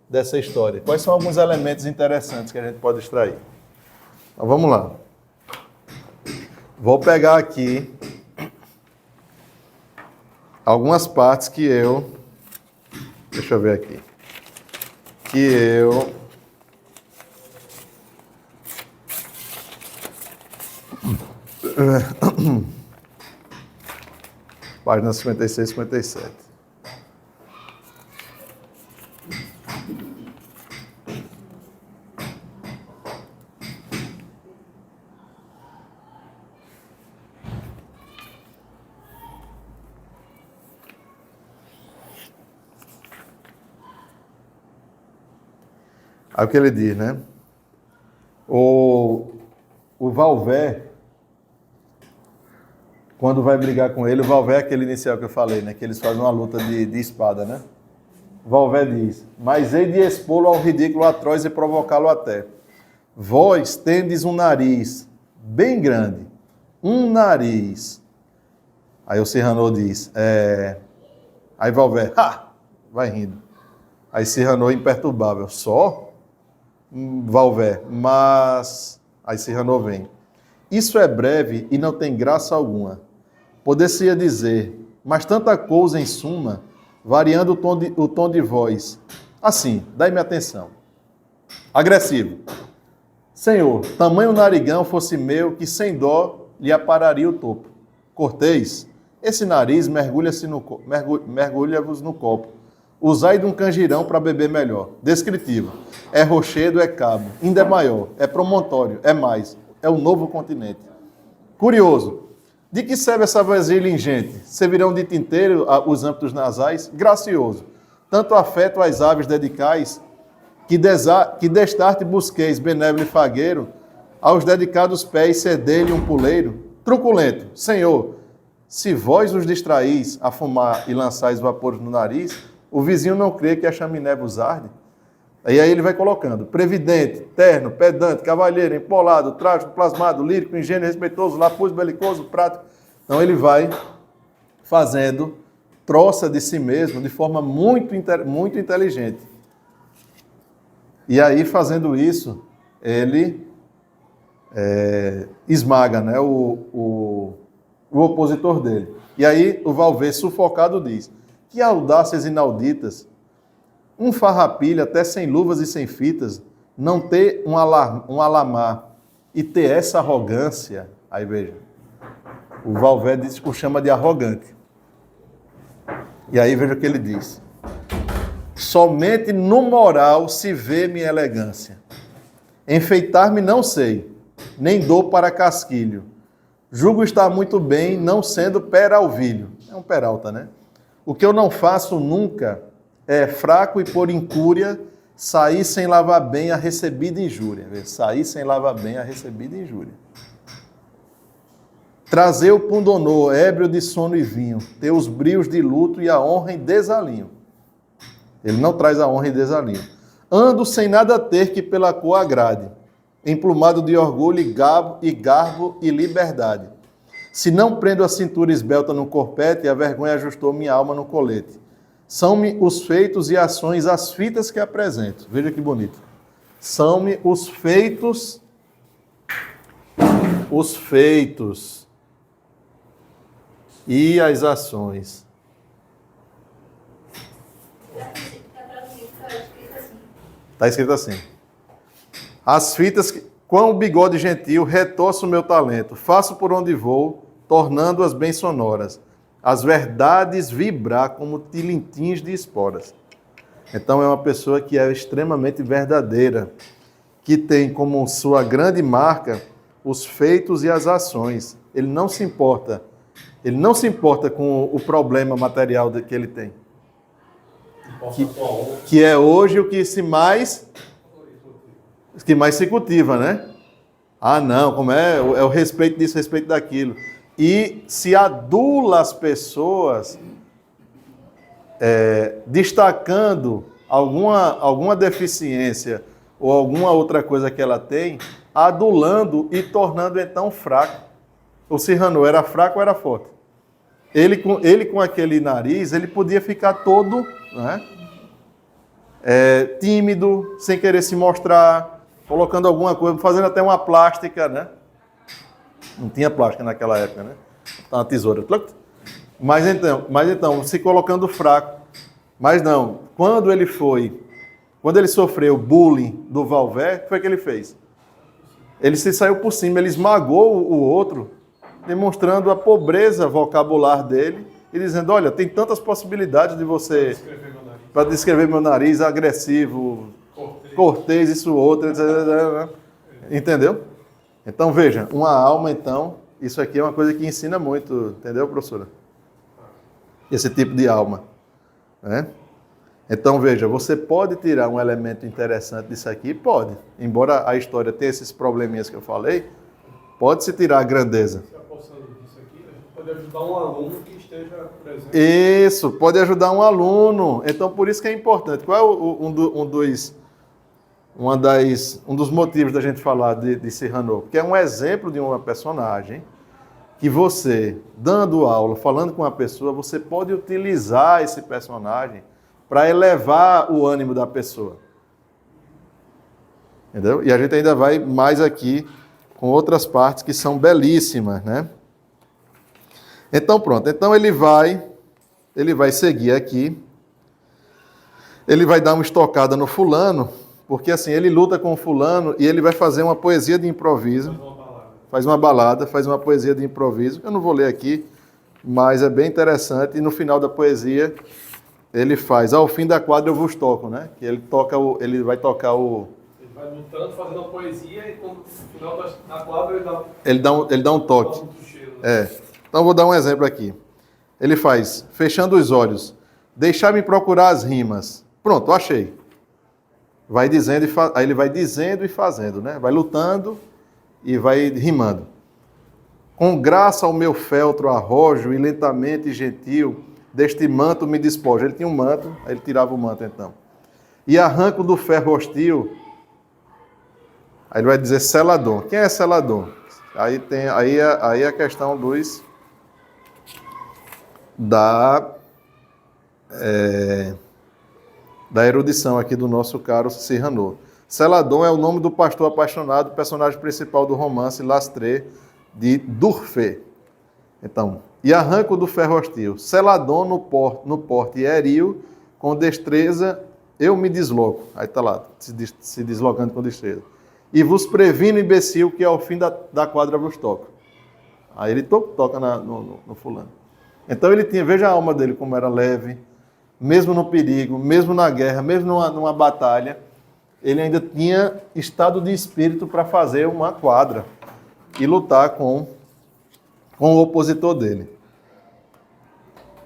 dessa história? Quais são alguns elementos interessantes que a gente pode extrair? Então, vamos lá. Vou pegar aqui algumas partes que eu... Deixa eu ver aqui. Que eu... Página 56 e 57. Aí o que ele diz, né? O Valvé, quando vai brigar com ele, o Valvé é aquele inicial que eu falei, né? Que eles fazem uma luta de espada, né? O Valvé diz: mas hei de expô-lo ao ridículo atroz e provocá-lo até. Vós tendes um nariz bem grande. Um nariz. Aí o Cyrano diz, Aí Valvé, vai rindo. Aí Cyrano imperturbável, só? Valvé, mas... Aí Cyrano vem. Isso é breve e não tem graça alguma. Poder-se-ia dizer, mas tanta coisa em suma, variando o tom de voz. Assim, dai-me atenção. Agressivo. Senhor, tamanho narigão fosse meu, que sem dó lhe apararia o topo. Cortês, esse nariz mergulha-vos no copo. Usai de um canjirão para beber melhor. Descritivo. É rochedo, é cabo. Ainda é maior. É promontório. É mais. É o novo continente. Curioso. De que serve essa vasilha ingente? Servirão de tinteiro os âmbitos nasais? Gracioso. Tanto afeto às aves dedicais, que destarte busqueis benévolo e fagueiro, aos dedicados pés cedei-lhe um puleiro. Truculento. Senhor, se vós os distraís a fumar e lançais vapores no nariz, o vizinho não crê que a chaminé vos arde. E aí ele vai colocando: previdente, terno, pedante, cavalheiro, empolado, trágico, plasmado, lírico, ingênuo, respeitoso, lapuz, belicoso, prático. Então ele vai fazendo troça de si mesmo de forma muito inteligente. E aí, fazendo isso, ele esmaga, né, o opositor dele. E aí o Valvé, sufocado, diz: que audácias inauditas, um farrapilha até sem luvas e sem fitas, não ter um alamar e ter essa arrogância. Aí veja, o Valvé o chama de arrogante. E aí veja o que ele diz: somente no moral se vê minha elegância. Enfeitar-me não sei, nem dou para casquilho. Julgo estar muito bem, não sendo peralvilho. É um peralta, né? O que eu não faço nunca é fraco e por incúria sair sem lavar bem a recebida injúria. Sair sem lavar bem a recebida injúria. Trazer o pundonor, ébrio de sono e vinho, ter os brios de luto e a honra em desalinho. Ele não traz a honra em desalinho. Ando sem nada ter que pela cor agrade, emplumado de orgulho e garbo e liberdade. Se não prendo a cintura esbelta no corpete, a vergonha ajustou minha alma no colete. São-me os feitos e ações as fitas que apresento. Veja que bonito. São-me os feitos e as ações. Está escrito assim. As fitas que, com o bigode gentil, retorço o meu talento, faço por onde vou, tornando-as bem sonoras. As verdades vibrar como tilintins de esporas. Então é uma pessoa que é extremamente verdadeira, que tem como sua grande marca os feitos e as ações. Ele não se importa com o problema material que ele tem. Que é hoje o que mais se cultiva, né? Ah, não, como é? É o respeito disso, respeito daquilo. E se adula as pessoas destacando alguma deficiência ou alguma outra coisa que ela tem, adulando e tornando então fraco. O Cyrano era fraco ou era forte? Ele com aquele nariz, ele podia ficar todo, né, tímido, sem querer se mostrar, colocando alguma coisa, fazendo até uma plástica, né? Não tinha plástica naquela época, né? Uma tesoura. Mas então, se colocando fraco. Mas não, quando ele sofreu bullying do Valvé, o que foi que ele fez? Ele se saiu por cima, ele esmagou o outro, demonstrando a pobreza vocabular dele e dizendo, olha, tem tantas possibilidades de você... Para descrever meu nariz, agressivo, cortês, isso, outro, etc. Entendeu? Então, veja, uma alma, então, isso aqui é uma coisa que ensina muito, entendeu, professora? Esse tipo de alma, né? Então, veja, você pode tirar um elemento interessante disso aqui? Pode. Embora a história tenha esses probleminhas que eu falei, pode-se tirar a grandeza. Se apossando disso aqui, pode ajudar um aluno que esteja presente. Isso, pode ajudar um aluno. Então, por isso que é importante. Qual é um dos motivos da gente falar de Cyrano? Porque é um exemplo de uma personagem que você, dando aula, falando com uma pessoa, você pode utilizar esse personagem para elevar o ânimo da pessoa. Entendeu? E a gente ainda vai mais aqui com outras partes que são belíssimas, né? Então, pronto. Então, ele vai seguir aqui. Ele vai dar uma estocada no fulano, porque assim, ele luta com o fulano e ele vai fazer uma poesia de improviso. Faz uma poesia de improviso. Eu não vou ler aqui, mas é bem interessante. E no final da poesia, ele faz, ao fim da quadra eu vos toco, né? Que ele vai tocar o... Ele vai lutando, fazendo a poesia e quando, no final da quadra ele dá um toque. Então vou dar um exemplo aqui. Ele faz, fechando os olhos, deixar-me procurar as rimas. Pronto, achei. Vai dizendo aí ele vai dizendo e fazendo, né? Vai lutando e vai rimando. Com graça ao meu feltro arrojo e lentamente e gentil, deste manto me despojo. Ele tinha um manto, aí ele tirava o manto então. E arranco do ferro hostil. Aí ele vai dizer Celadon. Quem é Celadon? Aí a questão da erudição aqui do nosso caro Cyrano. Celadon é o nome do pastor apaixonado, personagem principal do romance L'Astre de D'Urfé. Então, e arranco do ferro hostil. Celadon no porte eril, com destreza eu me desloco. Aí está lá, se deslocando com destreza. E vos previno, imbecil, que ao fim da quadra vos toco. Aí ele toca no fulano. Então ele tinha, veja a alma dele como era leve, mesmo no perigo, mesmo na guerra, mesmo numa batalha, ele ainda tinha estado de espírito para fazer uma quadra e lutar com o opositor dele.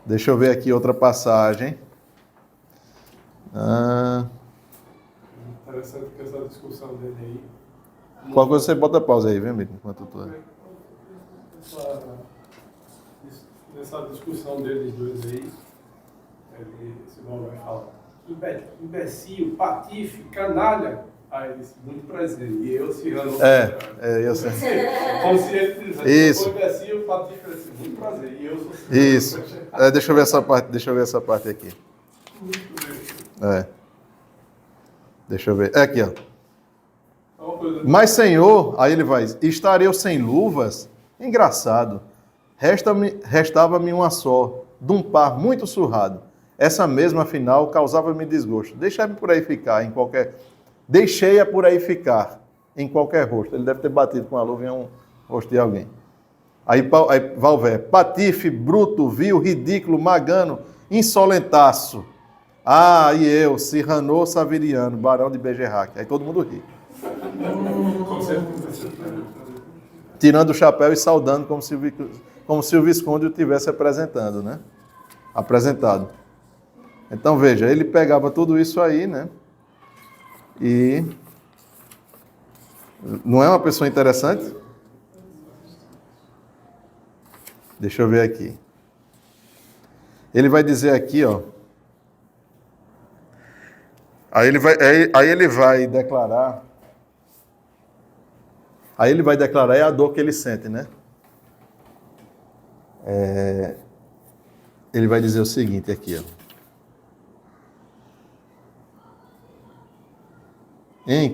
Deixa eu ver aqui outra passagem. Interessante que essa discussão dele aí. Qual coisa você bota pausa aí, viu, amigo? Enquanto tu... Nessa discussão deles dois aí, esse nome vai falar. Imbecil, patife, canalha. Aí ele disse, muito prazer. E eu, Cyrano. Eu sei. Como se ele dissesse, eu sou imbecil, patife, ele disse, muito prazer. E eu sou Cyrano. Isso. Deixa eu ver essa parte aqui. Deixa eu ver. É aqui, ó. Mas, Senhor, aí ele vai, estarei eu sem luvas? Engraçado. Restava-me uma só, de um par muito surrado. Essa mesma, afinal, causava-me desgosto. Deixei-a por aí ficar em qualquer rosto. Ele deve ter batido com a luva em um rosto de alguém. Aí Valvé, patife, bruto, vil, ridículo, magano, insolentaço. E eu, Cyrano Saviriano, barão de Bergerac. Aí todo mundo ri. Tirando o chapéu e saudando como se o Visconde o tivesse apresentando, né? Apresentado. Então, veja, ele pegava tudo isso aí, né? E Não é uma pessoa interessante? Deixa eu ver aqui. Ele vai dizer aqui, ó. Aí ele vai declarar. Aí ele vai declarar, é a dor que ele sente, né? Ele vai dizer o seguinte aqui, ó.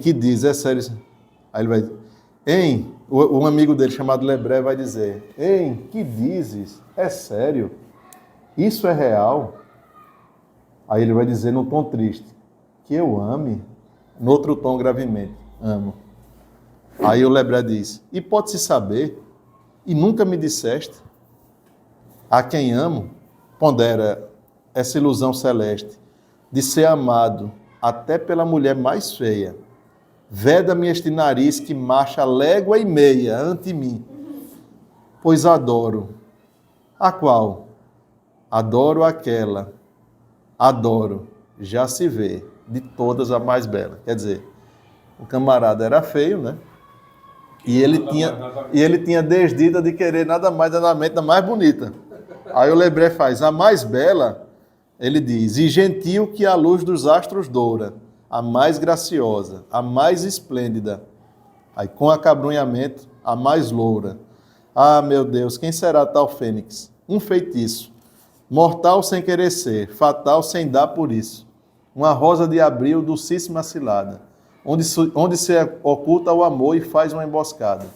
Que diz, é sério isso? Aí ele vai, um amigo dele chamado Lebré vai dizer, que dizes? É sério? Isso é real? Aí ele vai dizer num tom triste, que eu ame, no outro tom gravemente, amo. Aí o Lebré diz, e pode-se saber, e nunca me disseste, a quem amo, pondera essa ilusão celeste, de ser amado até pela mulher mais feia. Veda-me este nariz que marcha légua e meia ante mim, pois adoro. A qual? Adoro aquela. Adoro, já se vê, de todas a mais bela. Quer dizer, o camarada era feio, né? E ele tinha desdita de querer nada mais nada menos da mais bonita. Aí o Lebré faz, a mais bela, ele diz, e gentil que a luz dos astros doura, a mais graciosa, a mais esplêndida. Aí com acabrunhamento, a mais loura. Ah, meu Deus, quem será tal fênix? Um feitiço, mortal sem querer ser, fatal sem dar por isso. Uma rosa de abril, dulcíssima cilada, onde se oculta o amor e faz uma emboscada.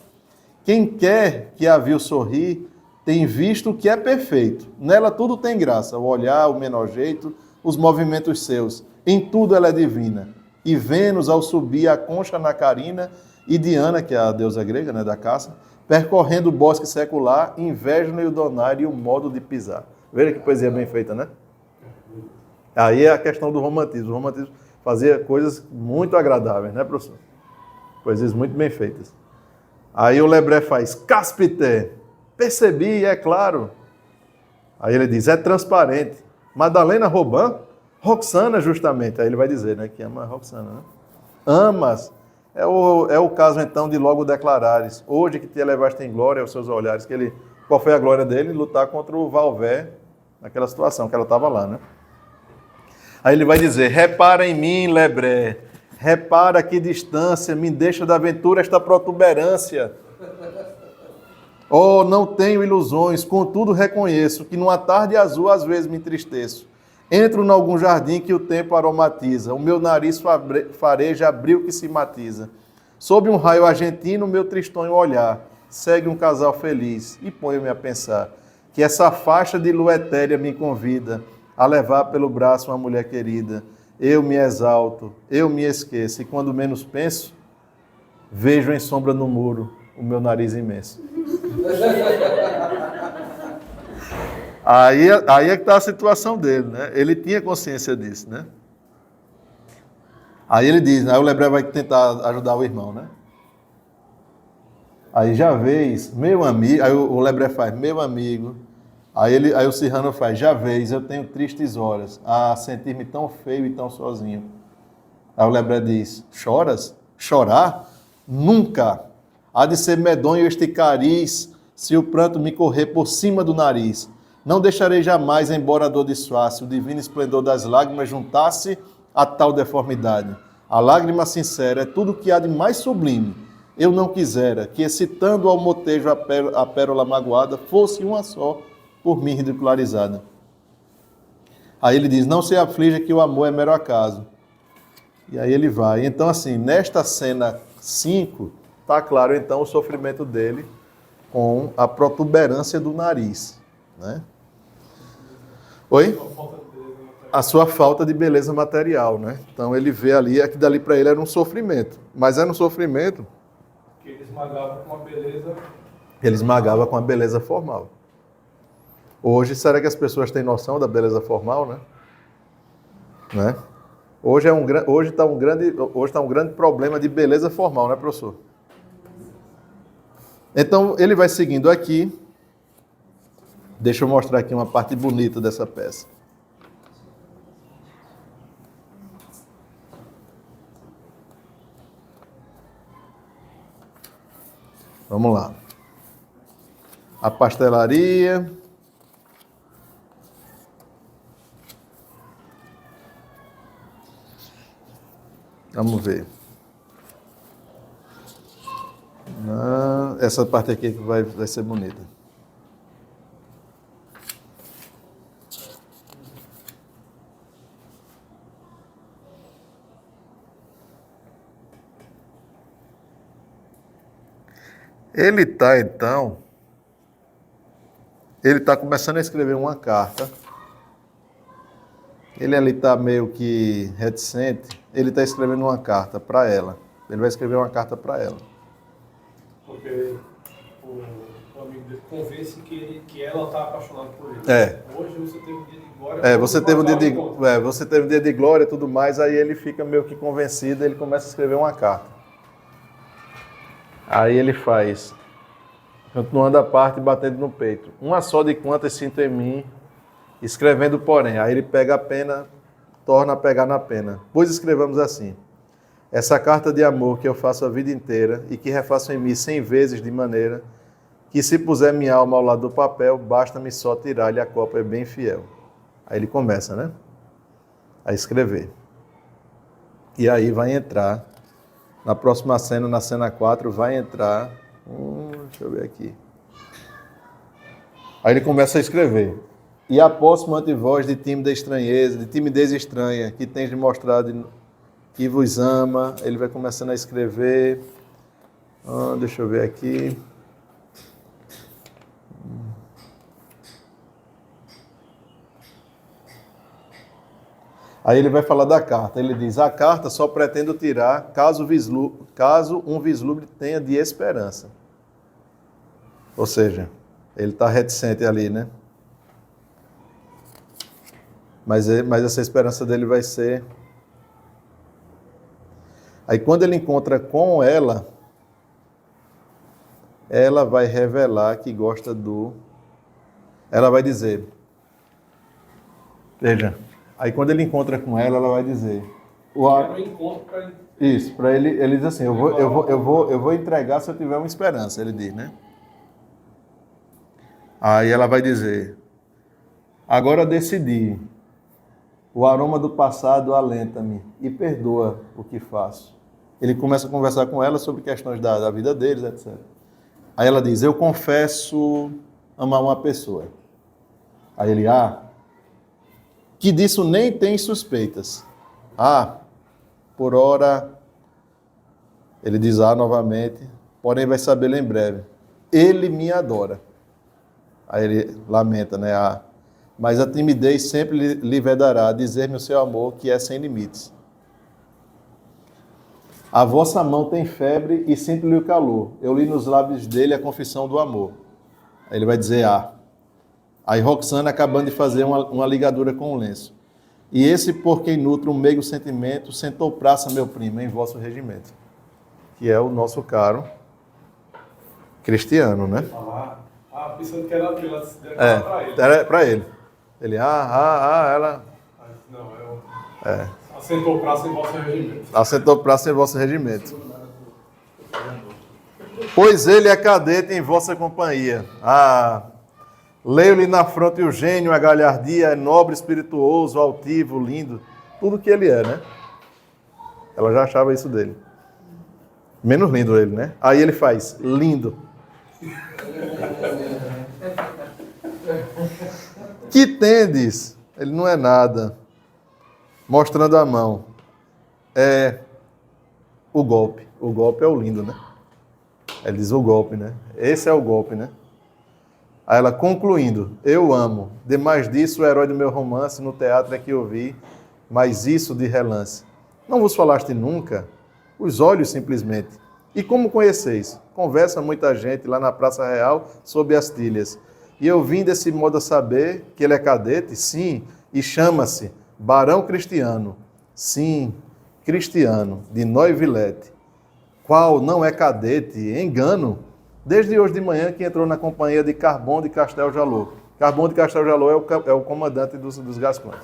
Quem quer que a viu sorrir, tem visto o que é perfeito. Nela tudo tem graça, o olhar, o menor jeito, os movimentos seus. Em tudo ela é divina. E Vênus, ao subir a concha na carina, e Diana, que é a deusa grega, né, da caça, percorrendo o bosque secular, invejam-lhe o donar e o modo de pisar. Veja que poesia bem feita, né? Aí é a questão do romantismo. O romantismo fazia coisas muito agradáveis, né, professor? Poesias muito bem feitas. Aí o Lebré faz, Caspité, percebi, é claro. Aí ele diz, é transparente. Madalena Robin, Roxana, justamente. Aí ele vai dizer, né, que ama a Roxana, né? Amas. É o caso, então, de logo declarares. Hoje que te elevaste em glória aos seus olhares. Qual foi a glória dele? Lutar contra o Valvé, naquela situação que ela estava lá, né? Aí ele vai dizer, repara em mim, Lebré. Repara que distância me deixa da aventura esta protuberância. Oh, não tenho ilusões, contudo reconheço que numa tarde azul às vezes me entristeço. Entro em algum jardim que o tempo aromatiza, o meu nariz fareja abril que se matiza. Sob um raio argentino, meu tristonho olhar, segue um casal feliz e põe-me a pensar que essa faixa de lua etérea me convida a levar pelo braço uma mulher querida. Eu me exalto, eu me esqueço e quando menos penso, vejo em sombra no muro o meu nariz imenso. Aí é que está a situação dele, né? Ele tinha consciência disso, né? Aí ele diz, aí o Lebré vai tentar ajudar o irmão, né? Aí já vês, meu amigo, aí o Lebré faz, meu amigo, aí o Cyrano faz, já vês, eu tenho tristes horas, a sentir-me tão feio e tão sozinho. Aí o Lebré diz, choras? Chorar? Nunca! Há de ser medonho este cariz, se o pranto me correr por cima do nariz. Não deixarei jamais, embora a dor disfarce, o divino esplendor das lágrimas juntasse a tal deformidade. A lágrima sincera é tudo que há de mais sublime. Eu não quisera que, excitando ao motejo a pérola magoada, fosse uma só, por mim ridicularizada. Aí ele diz, não se aflija que o amor é mero acaso. E aí ele vai. Então, assim, nesta cena 5, está claro, então, o sofrimento dele com a protuberância do nariz, né? Oi? A sua falta de beleza material, né? Então ele vê ali, que dali para ele era um sofrimento. Mas era um sofrimento que ele esmagava com a beleza. Ele esmagava com a beleza formal. Hoje, será que as pessoas têm noção da beleza formal, né? Hoje está um grande problema de beleza formal, né, professor? Então, ele vai seguindo aqui. Deixa eu mostrar aqui uma parte bonita dessa peça. Vamos lá. A pastelaria. Vamos ver. Essa parte aqui que vai ser bonita. Ele está começando a escrever uma carta. Ele ali está meio que reticente. Ele está escrevendo uma carta para ela. Ele vai escrever uma carta para ela. Porque o amigo dele convence que ela está apaixonada por ele. Hoje você teve um dia de glória. Você teve um dia de glória e tudo mais. Aí ele fica meio que convencido. Ele começa a escrever uma carta. Aí ele faz, continuando a parte, batendo no peito. Uma só de quantas sinto em mim, escrevendo porém. Aí ele pega a pena, torna a pegar na pena. Pois escrevamos assim. Essa carta de amor que eu faço a vida inteira e que refaço em mim 100 vezes de maneira que se puser minha alma ao lado do papel, basta-me só tirar-lhe a cópia bem fiel. Aí ele começa, né? A escrever. E aí vai entrar... Na próxima cena, na cena 4, vai entrar... deixa eu ver aqui. Aí ele começa a escrever. E após antivoz de tímida estranheza, de timidez estranha, que tens demonstrado que vos ama, ele vai começando a escrever. Deixa eu ver aqui. Aí ele vai falar da carta. Ele diz, a carta só pretendo tirar caso um vislumbre tenha de esperança. Ou seja, ele está reticente ali, né? Mas essa esperança dele vai ser... Aí quando ele encontra com ela, ela vai revelar que gosta do... Ela vai dizer... Veja... Aí quando ele encontra com ela, ela vai dizer... Isso, para ele diz assim, eu vou entregar se eu tiver uma esperança, ele diz, né? Aí ela vai dizer, agora decidi, o aroma do passado alenta-me e perdoa o que faço. Ele começa a conversar com ela sobre questões da vida deles, etc. Aí ela diz, eu confesso amar uma pessoa. Aí ele, que disso nem tem suspeitas. Por ora, ele diz novamente, porém vai sabê-lo em breve. Ele me adora. Aí ele lamenta, né? Mas a timidez sempre lhe vedará dizer-me o seu amor, que é sem limites. A vossa mão tem febre e sinto-lhe o calor. Eu li nos lábios dele a confissão do amor. Aí ele vai dizer, Aí Roxana, acabando de fazer uma ligadura com o lenço. E esse por quem nutre um meigo sentimento, sentou praça, meu primo, em vosso regimento. Que é o nosso caro Cristiano, né? Pensando que era para ele. Era para ele. Ele, ela... Não, assentou praça em vosso regimento. Assentou praça em vosso regimento. Pois ele é cadete em vossa companhia. Leio-lhe na fronte o gênio, a galhardia, é nobre, espirituoso, altivo, lindo. Tudo que ele é, né? Ela já achava isso dele. Menos lindo ele, né? Aí ele faz, lindo. Que tendes? Ele não é nada. Mostrando a mão. É o golpe. O golpe é o lindo, né? Ele diz o golpe, né? Esse é o golpe, né? Aí ela concluindo, eu amo. Demais disso, o herói do meu romance no teatro é que eu vi, mas isso de relance. Não vos falaste nunca? Os olhos simplesmente. E como conheceis? Conversa muita gente lá na Praça Real sob as tilhas. E eu vim desse modo a saber que ele é cadete, sim, e chama-se Barão Cristiano. Sim, Cristiano, de Noivilete. Qual não é cadete? Engano. Desde hoje de manhã que entrou na companhia de Carbon de Castel Jalô. Carbon de Castel Jalô é o comandante dos Gascões.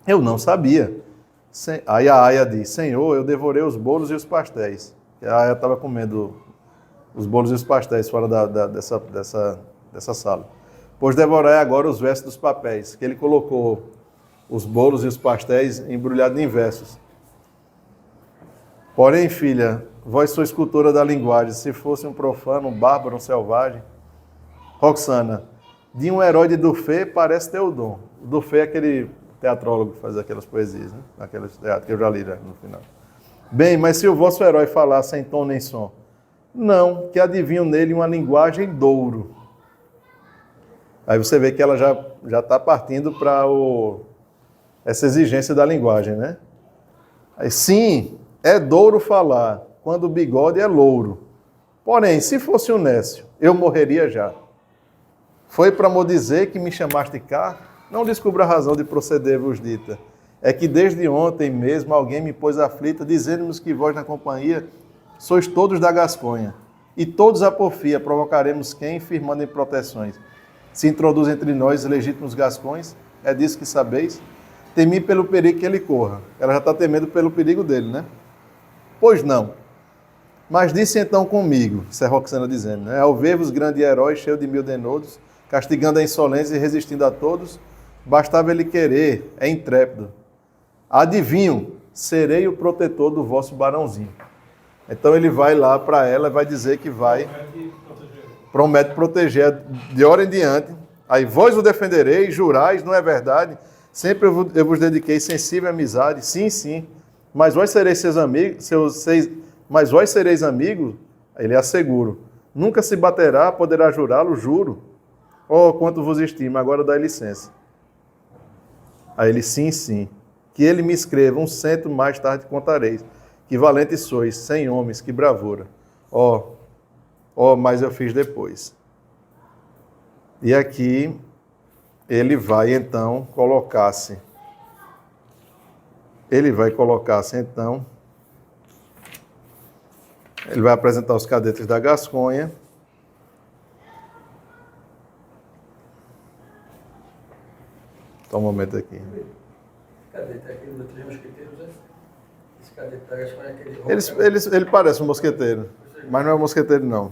Eu não sabia. Aí a Aya diz, Senhor, eu devorei os bolos e os pastéis. A Aya estava comendo os bolos e os pastéis fora dessa sala. Pois devorai agora os versos dos papéis, que ele colocou os bolos e os pastéis embrulhados em versos. Porém, filha, vós sois escultora da linguagem, se fosse um profano, um bárbaro, um selvagem. Roxana, de um herói de Dufay parece ter o dom. O Dufay é aquele teatrólogo que faz aquelas poesias, né? Aqueles teatros que eu já li no final. Bem, mas se o vosso herói falar sem tom nem som, não, que adivinho nele uma linguagem douro. Aí você vê que ela já está partindo para essa exigência da linguagem, né? Aí, sim, é douro falar, quando o bigode é louro. Porém, se fosse um nécio, eu morreria já. Foi para me dizer que me chamaste cá? Não descubro a razão de proceder-vos dita. É que desde ontem mesmo alguém me pôs aflita, dizendo-nos que vós na companhia sois todos da Gasconha. E todos a porfia provocaremos quem, firmando em proteções. Se introduz entre nós legítimos gascões, é disso que sabeis? Temi pelo perigo que ele corra. Ela já está temendo pelo perigo dele, né? Pois não. Mas disse então comigo, isso é Roxana dizendo, né? Ao ver-vos grande herói, cheio de 1000 denodos, castigando a insolência e resistindo a todos, bastava ele querer, é intrépido. Adivinho, serei o protetor do vosso barãozinho. Então ele vai lá para ela e vai dizer que vai, promete proteger de hora em diante. Aí vós o defendereis, jurais, não é verdade? Sempre eu vos dediquei sensível amizade, sim, sim. Mas vós sereis seus amigos, mas vós sereis amigos, ele asseguro. Nunca se baterá, poderá jurá-lo, juro. Oh, quanto vos estimo, agora dai licença. Aí ele, sim, sim. Que ele me escreva, 100 mais tarde contareis. Que valentes sois, 100 homens, que bravura. Mas eu fiz depois. E aqui ele vai então colocar-se. Ele vai apresentar os cadetes da Gasconha. Só um momento aqui. Cadete, aquele dos três mosqueteiros, né? Esse cadete da Gasconha é aquele... Ele parece um mosqueteiro, mas não é um mosqueteiro, não.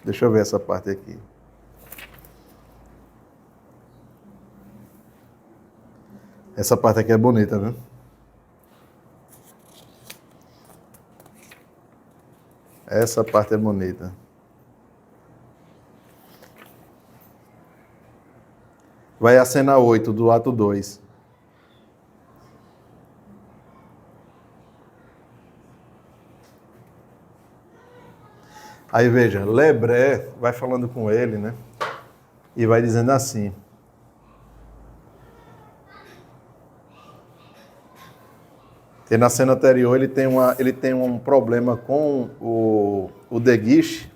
Deixa eu ver essa parte aqui. Essa parte aqui é bonita, né? Essa parte é bonita. Vai a cena 8 do ato 2. Aí veja, Lebré vai falando com ele, né? E vai dizendo assim. E na cena anterior ele tem um problema com o De Guiche.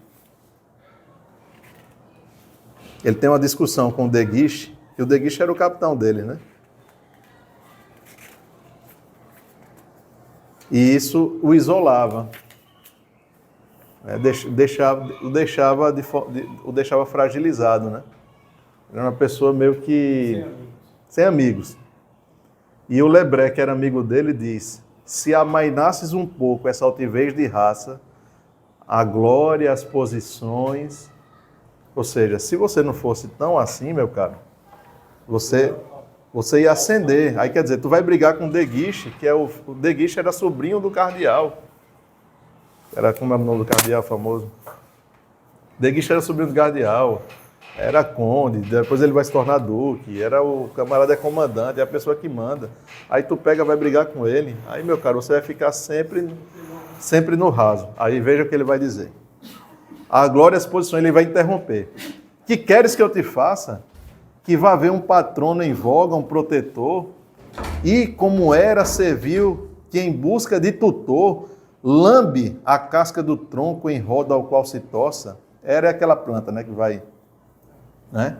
Ele tem uma discussão com o De Guiche, e o De Guiche era o capitão dele, né? E isso o isolava. O deixava fragilizado, né? Era uma pessoa meio que... sem amigos. E o Lebré, que era amigo dele, diz: se amainasses um pouco essa altivez de raça, a glória, as posições... Ou seja, se você não fosse tão assim, meu caro, você ia ascender. Aí quer dizer, tu vai brigar com o De Guiche, que o De Guiche era sobrinho do cardeal. Como é o nome do cardeal famoso? De Guiche era sobrinho do cardeal, era conde, depois ele vai se tornar duque, era o camarada é comandante, é a pessoa que manda. Aí tu vai brigar com ele, aí, meu caro, você vai ficar sempre no raso. Aí veja o que ele vai dizer. A glória e as posições, ele vai interromper. Que queres que eu te faça? Que vá haver um patrono em voga, um protetor, e como era servil que em busca de tutor, lambe a casca do tronco em roda ao qual se tossa. Era aquela planta, né, que vai... né?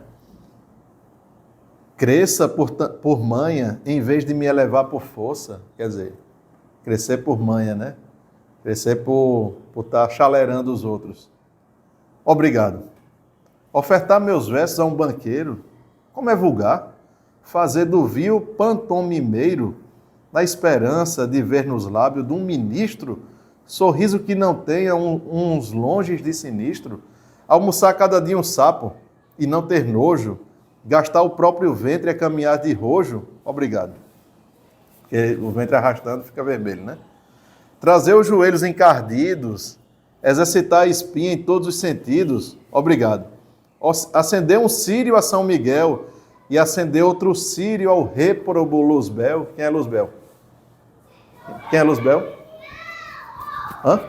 Cresça por manha, em vez de me elevar por força. Quer dizer, crescer por manha, né? Crescer por estar chalerando os outros. Obrigado. Ofertar meus versos a um banqueiro, como é vulgar? Fazer do vil pantomimeiro, na esperança de ver nos lábios de um ministro sorriso que não tenha uns longes de sinistro, almoçar cada dia um sapo e não ter nojo, gastar o próprio ventre a caminhar de rojo, obrigado. Porque o ventre arrastando fica vermelho, né? Trazer os joelhos encardidos, exercitar a espinha em todos os sentidos, obrigado. Acender um círio a São Miguel e acender outro círio ao rêprobo Luzbel. Quem é Luzbel? Quem é Luzbel? Hã?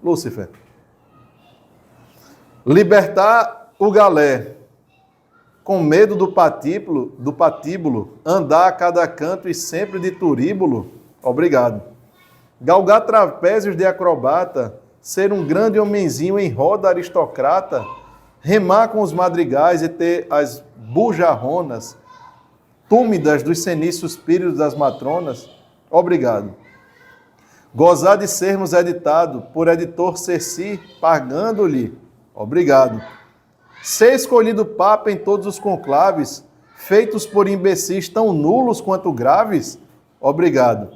Lúcifer. Libertar o galé, com medo do patíbulo, andar a cada canto e sempre de turíbulo, obrigado. Galgar trapézios de acrobata, ser um grande homenzinho em roda aristocrata, remar com os madrigais e ter as bujarronas, túmidas dos senícios pírios das matronas, obrigado. Gozar de sermos editado, por editor Ceci, pagando-lhe, obrigado. Ser escolhido papa em todos os conclaves, feitos por imbecis tão nulos quanto graves, obrigado.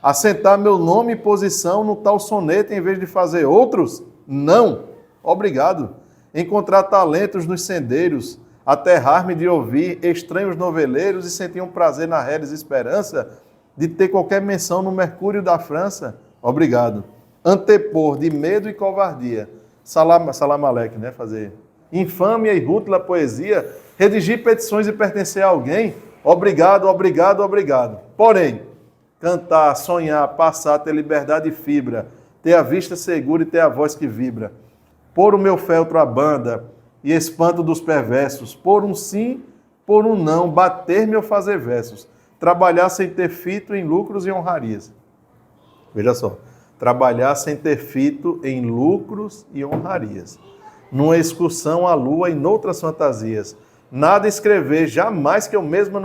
Assentar meu nome e posição no tal soneto em vez de fazer outros, não, obrigado. Encontrar talentos nos sendeiros, aterrar-me de ouvir estranhos noveleiros e sentir um prazer na reles esperança de ter qualquer menção no Mercúrio da França, obrigado. Antepor de medo e covardia, Salamaleque, né, fazer infâmia e rútila poesia, redigir petições e pertencer a alguém, obrigado, obrigado, obrigado. Porém, cantar, sonhar, passar, ter liberdade e fibra, ter a vista segura e ter a voz que vibra, pôr o meu feltro à banda e espanto dos perversos, pôr um sim, pôr um não, bater-me ou fazer versos, trabalhar sem ter fito em lucros e honrarias. Veja só, trabalhar sem ter fito em lucros e honrarias. Numa excursão à lua e noutras fantasias. Nada escrever, jamais que eu mesmo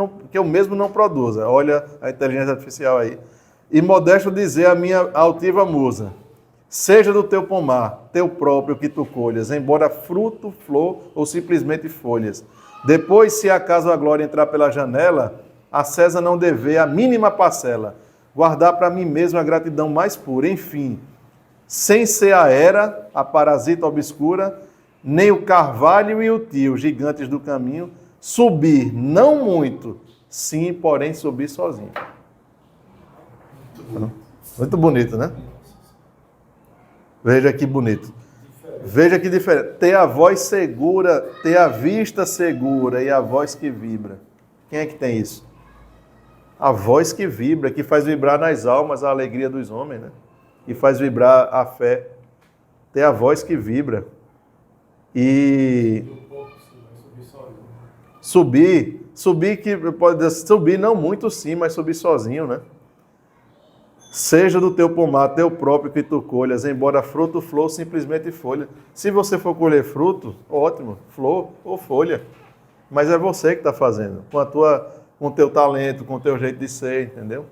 não produza. Olha a inteligência artificial aí. E modesto dizer a minha altiva musa, seja do teu pomar, teu próprio que tu colhas, embora fruto, flor ou simplesmente folhas. Depois, se acaso a glória entrar pela janela, a César não dever a mínima parcela, guardar para mim mesmo a gratidão mais pura. Enfim, sem ser a era, a parasita obscura, nem o carvalho e o tio, gigantes do caminho, subir, não muito, sim, porém subir sozinho. Muito bonito, né? Veja que bonito. Veja que diferente. Ter a voz segura, ter a vista segura e a voz que vibra. Quem é que tem isso? A voz que vibra, que faz vibrar nas almas a alegria dos homens, né? E faz vibrar a fé. Ter a voz que vibra. E subir que pode subir não muito sim, mas subir sozinho, né? Seja do teu pomar, teu próprio que tu colhas, embora fruto, flor, simplesmente folha. Se você for colher fruto, ótimo, flor ou folha. Mas é você que está fazendo, com o teu talento, com o teu jeito de ser, entendeu?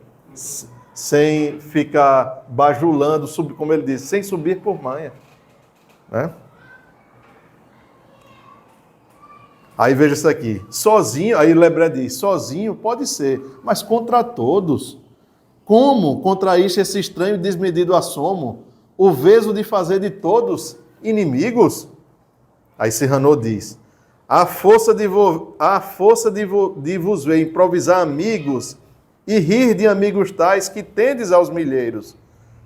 Sem ficar bajulando, como ele disse, sem subir por manha, né? Aí veja isso aqui, sozinho, aí Lebré diz, sozinho pode ser, mas contra todos. Como contraíste esse estranho e desmedido assomo, o veso de fazer de todos inimigos? Aí Cyrano diz, a força de vos ver improvisar amigos e rir de amigos tais que tendes aos milheiros,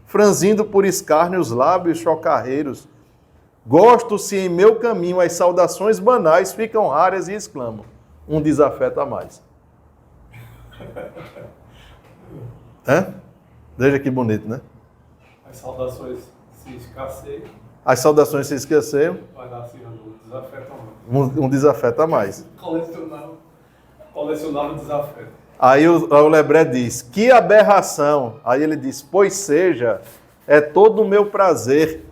franzindo por escárnio os lábios chocarreiros. Gosto se em meu caminho as saudações banais ficam raras e exclamo, um desafeto a mais. Veja que bonito, né? As saudações se escasseiam. As saudações se esqueceram. Vai dar assim, um desafeto a mais. Um desafeto a mais. Colecionar o desafeto. Aí o Lebré diz, que aberração. Aí ele diz, pois seja, é todo o meu prazer.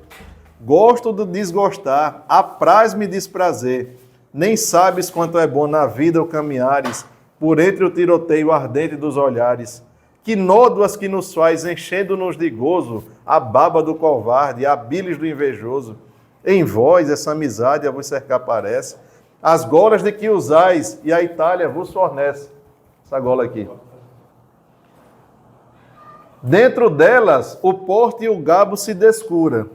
Gosto do desgostar, apraz-me desprazer. Nem sabes quanto é bom na vida o caminhares, por entre o tiroteio ardente dos olhares. Que nódoas que nos faz, enchendo-nos de gozo, a baba do covarde, a bilis do invejoso. Em vós essa amizade a vos cercar parece, as golas de que usais, e a Itália vos fornece. Essa gola aqui. Dentro delas, o porte e o gabo se descura.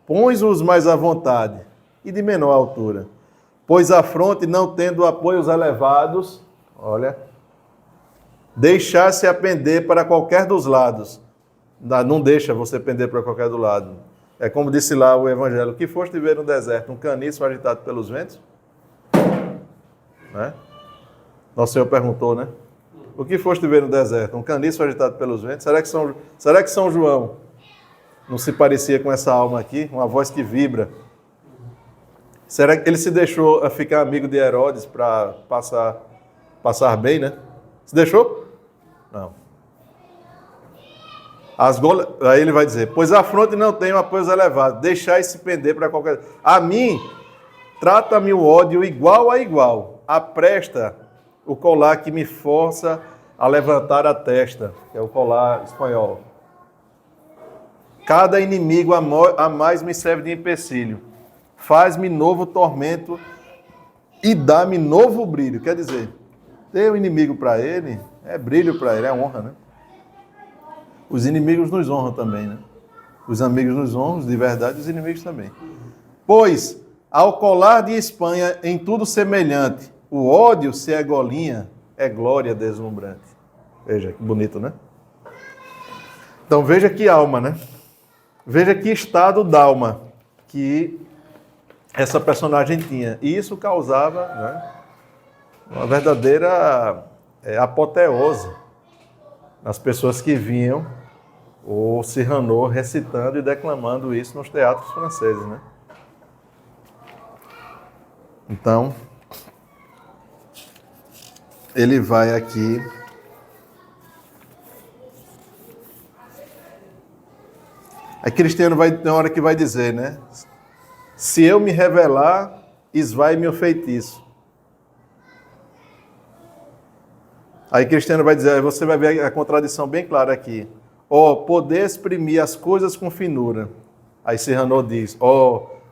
Pões-os mais à vontade e de menor altura. Pois a fronte, não tendo apoios elevados, olha, deixar-se a pender para qualquer dos lados. Não deixa você pender para qualquer do lado. É como disse lá o Evangelho: que foste ver no deserto, um caniço agitado pelos ventos? Né? Nosso Senhor perguntou, né? O que foste ver no deserto? Um caniço agitado pelos ventos? Será que São João não se parecia com essa alma aqui? Uma voz que vibra. Será que ele se deixou ficar amigo de Herodes para passar bem, né? Se deixou? Não. Aí ele vai dizer: pois a fronte não tem um apoio elevado, deixai-se pender para qualquer... A mim, trata-me o ódio igual a igual. Apresta o colar que me força a levantar a testa, que é o colar espanhol. Cada inimigo a mais me serve de empecilho. Faz-me novo tormento e dá-me novo brilho. Quer dizer, ter um inimigo para ele é brilho para ele, é honra, né? Os inimigos nos honram também, né? Os amigos nos honram, de verdade, os inimigos também. Pois, ao colar de Espanha, em tudo semelhante, o ódio, se é golinha, é glória deslumbrante. Veja, que bonito, né? Então, veja que alma, né? Veja que estado d'alma que essa personagem tinha. E isso causava, né, uma verdadeira apoteose nas pessoas que vinham o Cyrano recitando e declamando isso nos teatros franceses, né? Então, ele vai aqui... Aí Cristiano tem uma hora que vai dizer, né? Se eu me revelar, esvai meu feitiço. Aí Cristiano vai dizer, aí você vai ver a contradição bem clara aqui. Poder exprimir as coisas com finura. Aí Cyrano diz,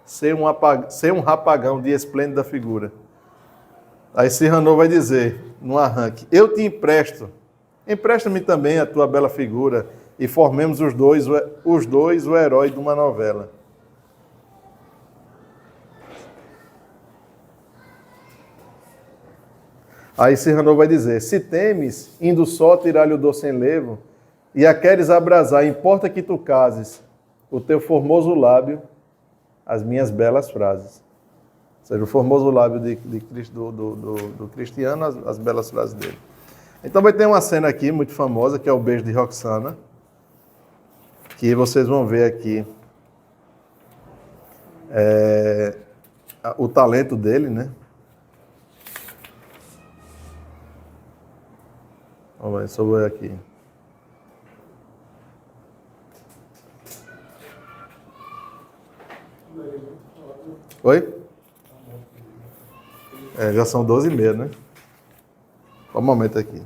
ser um rapagão de esplêndida figura. Aí Cyrano vai dizer, no arranque, eu te empresto, empresta-me também a tua bela figura, e formemos os dois o herói de uma novela. Aí Cyrano vai dizer, se temes, indo só tirar-lhe o doce enlevo, e a queres abrasar, importa que tu cases o teu formoso lábio, as minhas belas frases. Ou seja, o formoso lábio do Cristiano, as belas frases dele. Então vai ter uma cena aqui muito famosa, que é o beijo de Roxana, que vocês vão ver aqui o talento dele, né? Vamos ver, só vou ver aqui. Oi? Já são 12h30, né? Só um momento aqui.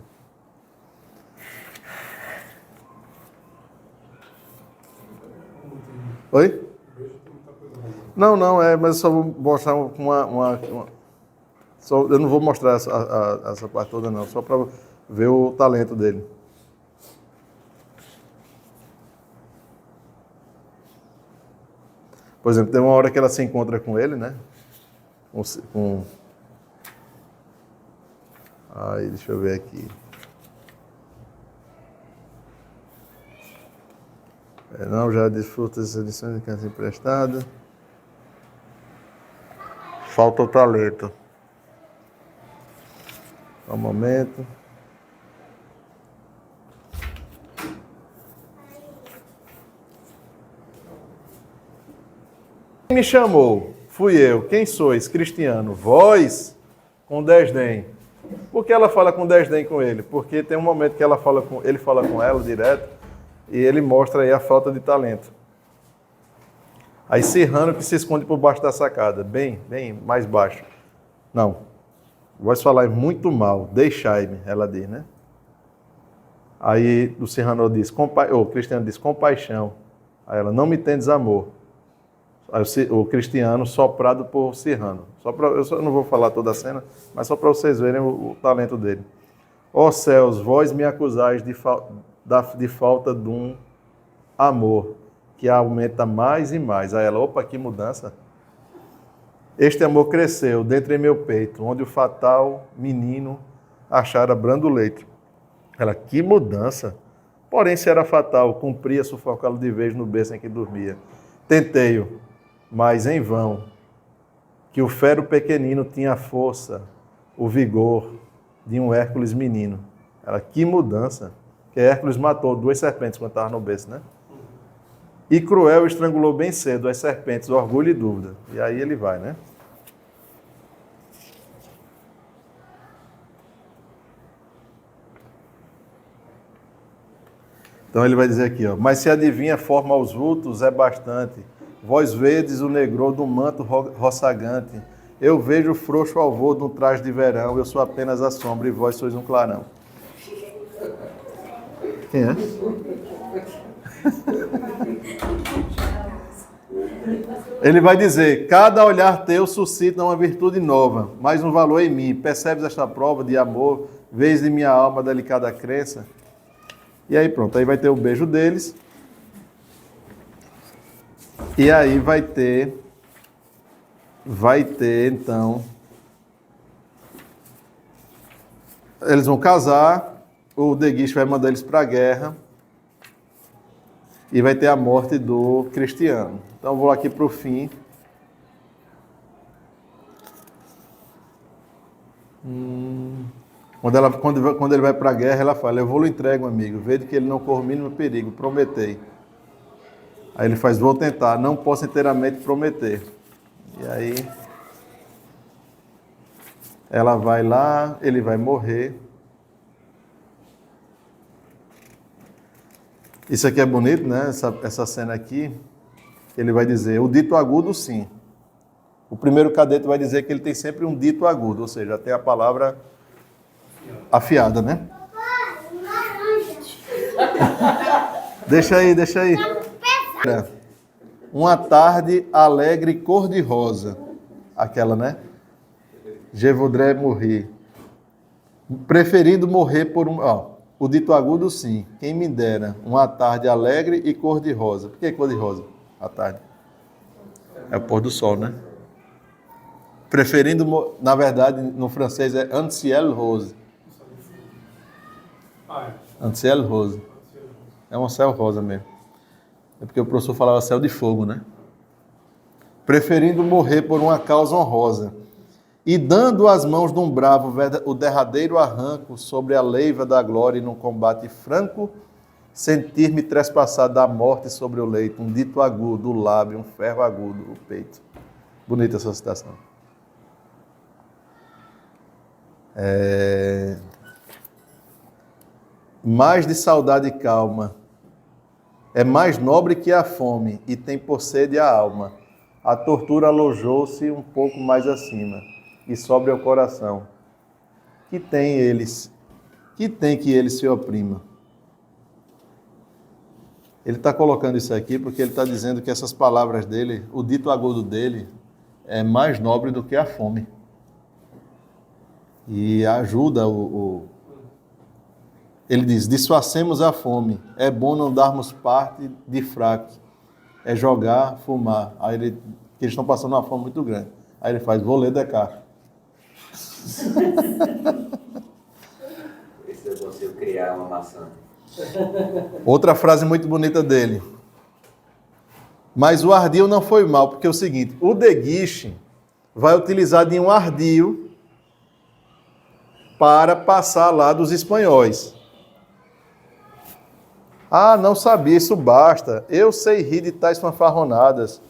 Oi? Não, mas eu só vou mostrar eu não vou mostrar essa parte toda, não, só para ver o talento dele. Por exemplo, tem uma hora que ela se encontra com ele, né? Aí, deixa eu ver aqui. Não, já desfruta das edições de canto emprestado. Falta o talento. Só um momento. Quem me chamou? Fui eu. Quem sois? Cristiano. Vós, com desdém. Por que ela fala com desdém com ele? Porque tem um momento que ele fala com ela direto e ele mostra aí a falta de talento. Aí Cyrano que se esconde por baixo da sacada, bem mais baixo. Não, vós falar muito mal, deixai-me, ela diz, né? Aí o Cyrano diz, o Cristiano diz, compaixão. Aí ela, não me tendes amor. Aí o Cristiano soprado por Cyrano. Eu não vou falar toda a cena, mas só para vocês verem o talento dele. Ó céus, vós me acusais de falta de um amor que aumenta mais e mais. Aí ela, opa, que mudança. Este amor cresceu dentro em meu peito, onde o fatal menino achara brando leito. Ela, que mudança. Porém, se era fatal, cumpria sufocá-lo de vez no berço em que dormia. Tentei-o, mas em vão, que o fero pequenino tinha a força, o vigor de um Hércules menino. Ela, que mudança. Que Hércules matou 2 serpentes quando estava no berço, né? E cruel estrangulou bem cedo as serpentes, orgulho e dúvida. E aí ele vai, né? Então ele vai dizer aqui, ó, mas se adivinha forma aos vultos, é bastante. Vós vedes o negror do manto roçagante. Eu vejo o frouxo alvor de um traje de verão, eu sou apenas a sombra e vós sois um clarão. Quem é? Ele vai dizer, cada olhar teu suscita uma virtude nova, mais um valor em mim. Percebes esta prova de amor? Vês em minha alma delicada crença? E aí pronto, aí vai ter o beijo deles. E aí vai ter então, eles vão casar, o De Guiche vai mandar eles para a guerra e vai ter a morte do Cristiano. Então vou aqui para o fim. Quando ele vai para a guerra, ela fala, eu vou lhe entrego, amigo, vejo que ele não corre o mínimo perigo, prometei. Aí ele faz, vou tentar, não posso inteiramente prometer. E aí, ela vai lá, ele vai morrer. Isso aqui é bonito, né? Essa cena aqui, ele vai dizer, o dito agudo sim. O primeiro cadete vai dizer que ele tem sempre um dito agudo, ou seja, tem a palavra afiada, né? Deixa aí. Uma tarde alegre cor-de-rosa. Aquela, né? Je voudrais mourir. Preferindo morrer por um... Ó, o dito agudo, sim. Quem me dera. Uma tarde alegre e cor-de-rosa. Por que cor-de-rosa? A tarde. É o pôr do sol, né? Preferindo... Na verdade, no francês é un ciel rose. Un ciel rose. É um céu rosa mesmo. É porque o professor falava céu de fogo, né? Preferindo morrer por uma causa honrosa e dando às mãos de um bravo o derradeiro arranco sobre a leiva da glória e num combate franco, sentir-me trespassado da morte sobre o leito, um dito agudo, o lábio, um ferro agudo, o peito. Bonita essa citação. Mais de saudade e calma, é mais nobre que a fome e tem por sede a alma. A tortura alojou-se um pouco mais acima e sobre o coração. Que tem que ele se oprima. Ele está colocando isso aqui porque ele está dizendo que essas palavras dele, o dito agudo dele, é mais nobre do que a fome. E ajuda Ele diz, disfarcemos a fome, é bom não darmos parte de fraco, é jogar, fumar. Aí eles estão passando uma fome muito grande. Aí ele faz, vou ler Descartes. Esse é você criar uma maçã. Outra frase muito bonita dele. Mas o ardil não foi mal, porque é o seguinte, o De Guiche vai utilizar de um ardil para passar lá dos espanhóis. Ah, não sabia, isso basta. Eu sei rir de tais fanfarronadas.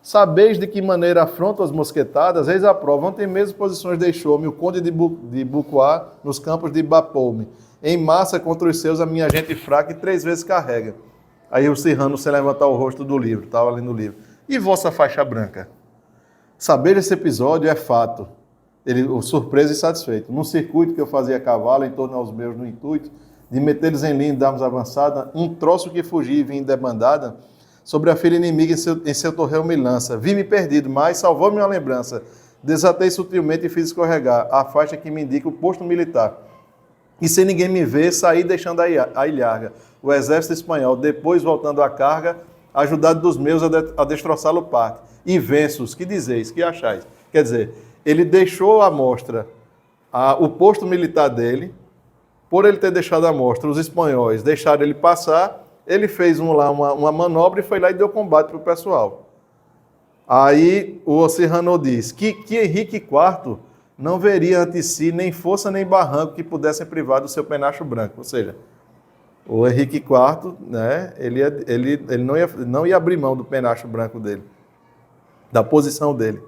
Sabeis de que maneira afrontam as mosquetadas? Eis a prova. Ontem mesmo posições deixou-me o conde de Bucois nos campos de Bapaume. Em massa contra os seus a minha gente fraca e 3 vezes carrega. Aí o Serrano sem levantar o rosto do livro, estava lendo o livro. E vossa faixa branca? Saber esse episódio é fato. Ele, surpreso e satisfeito. Num circuito que eu fazia a cavalo, em torno aos meus, no intuito de meter-lhes em linha e darmos avançada, um troço que fugia e vinha em debandada, sobre a filha inimiga em seu torrel me lança. Vi-me perdido, mas salvou-me uma lembrança. Desatei sutilmente e fiz escorregar a faixa que me indica o posto militar. e sem ninguém me ver, saí deixando a ilharga. O exército espanhol, depois voltando à carga, ajudado dos meus a destroçá-lo parte. E venço-os, que dizeis, que achais? Quer dizer, ele deixou à mostra o posto militar dele, por ele ter deixado à mostra, os espanhóis deixaram ele passar, ele fez uma manobra e foi lá e deu combate para o pessoal. Aí o Cyrano diz que Henrique IV não veria ante si nem força nem barranco que pudessem privar do seu penacho branco. Ou seja, o Henrique IV, né, ele não ia abrir mão do penacho branco dele, da posição dele.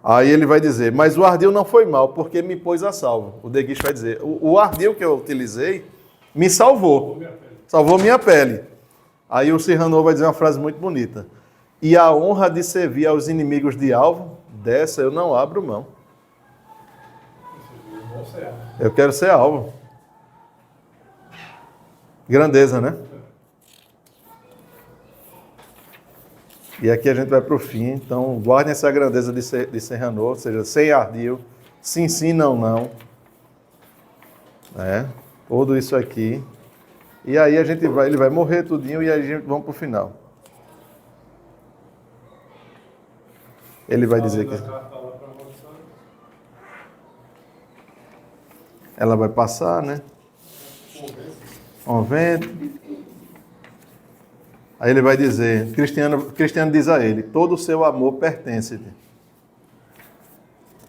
Aí ele vai dizer, mas o ardil não foi mal, porque me pôs a salvo. O De Guiche vai dizer, o ardil que eu utilizei me salvou minha pele. Aí o Cyrano vai dizer uma frase muito bonita. E a honra de servir aos inimigos de alvo, dessa eu não abro mão. Eu quero ser alvo. Grandeza, né? E aqui a gente vai para o fim, então guardem essa grandeza de Cyrano, ou seja, sem ardil, sim, não. Tudo isso aqui. E aí ele vai morrer tudinho e aí a gente vamos para o final. Ele vai dizer que ela vai passar, né? Um vento. Aí ele vai dizer, Cristiano diz a ele, todo o seu amor pertence-te.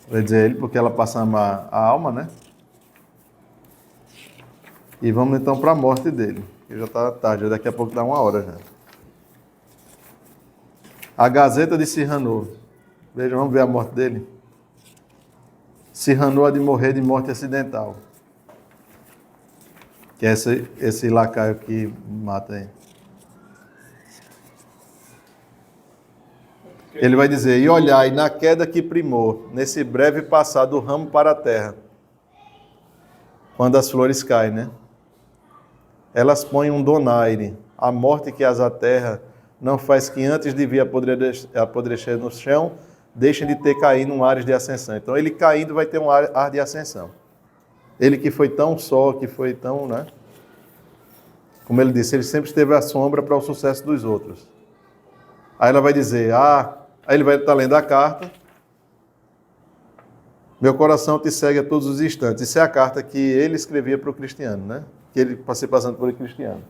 Vai dizer ele, porque ela passa a amar a alma, né? E vamos então para a morte dele, que já está tarde, daqui a pouco dá 1 hora já. A Gazeta de Cyrano. Vejam, vamos ver a morte dele. Cyrano há de morrer de morte acidental. Que é esse lacaio que mata aí. Ele vai dizer, e olhai na queda que primou, nesse breve passar do ramo para a terra, quando as flores caem, né? Elas põem um donaire, a morte que as aterra não faz que antes de vir apodrecer no chão, deixem de ter caído um ares de ascensão. Então ele caindo vai ter um ar de ascensão. Ele que foi tão só, que foi tão, né? Como ele disse, ele sempre esteve à sombra para o sucesso dos outros. Aí ela vai dizer, aí ele vai estar lendo a carta. Meu coração te segue a todos os instantes. Isso é a carta que ele escrevia para o Cristiano, né? Que ele passei passando por Cristiano.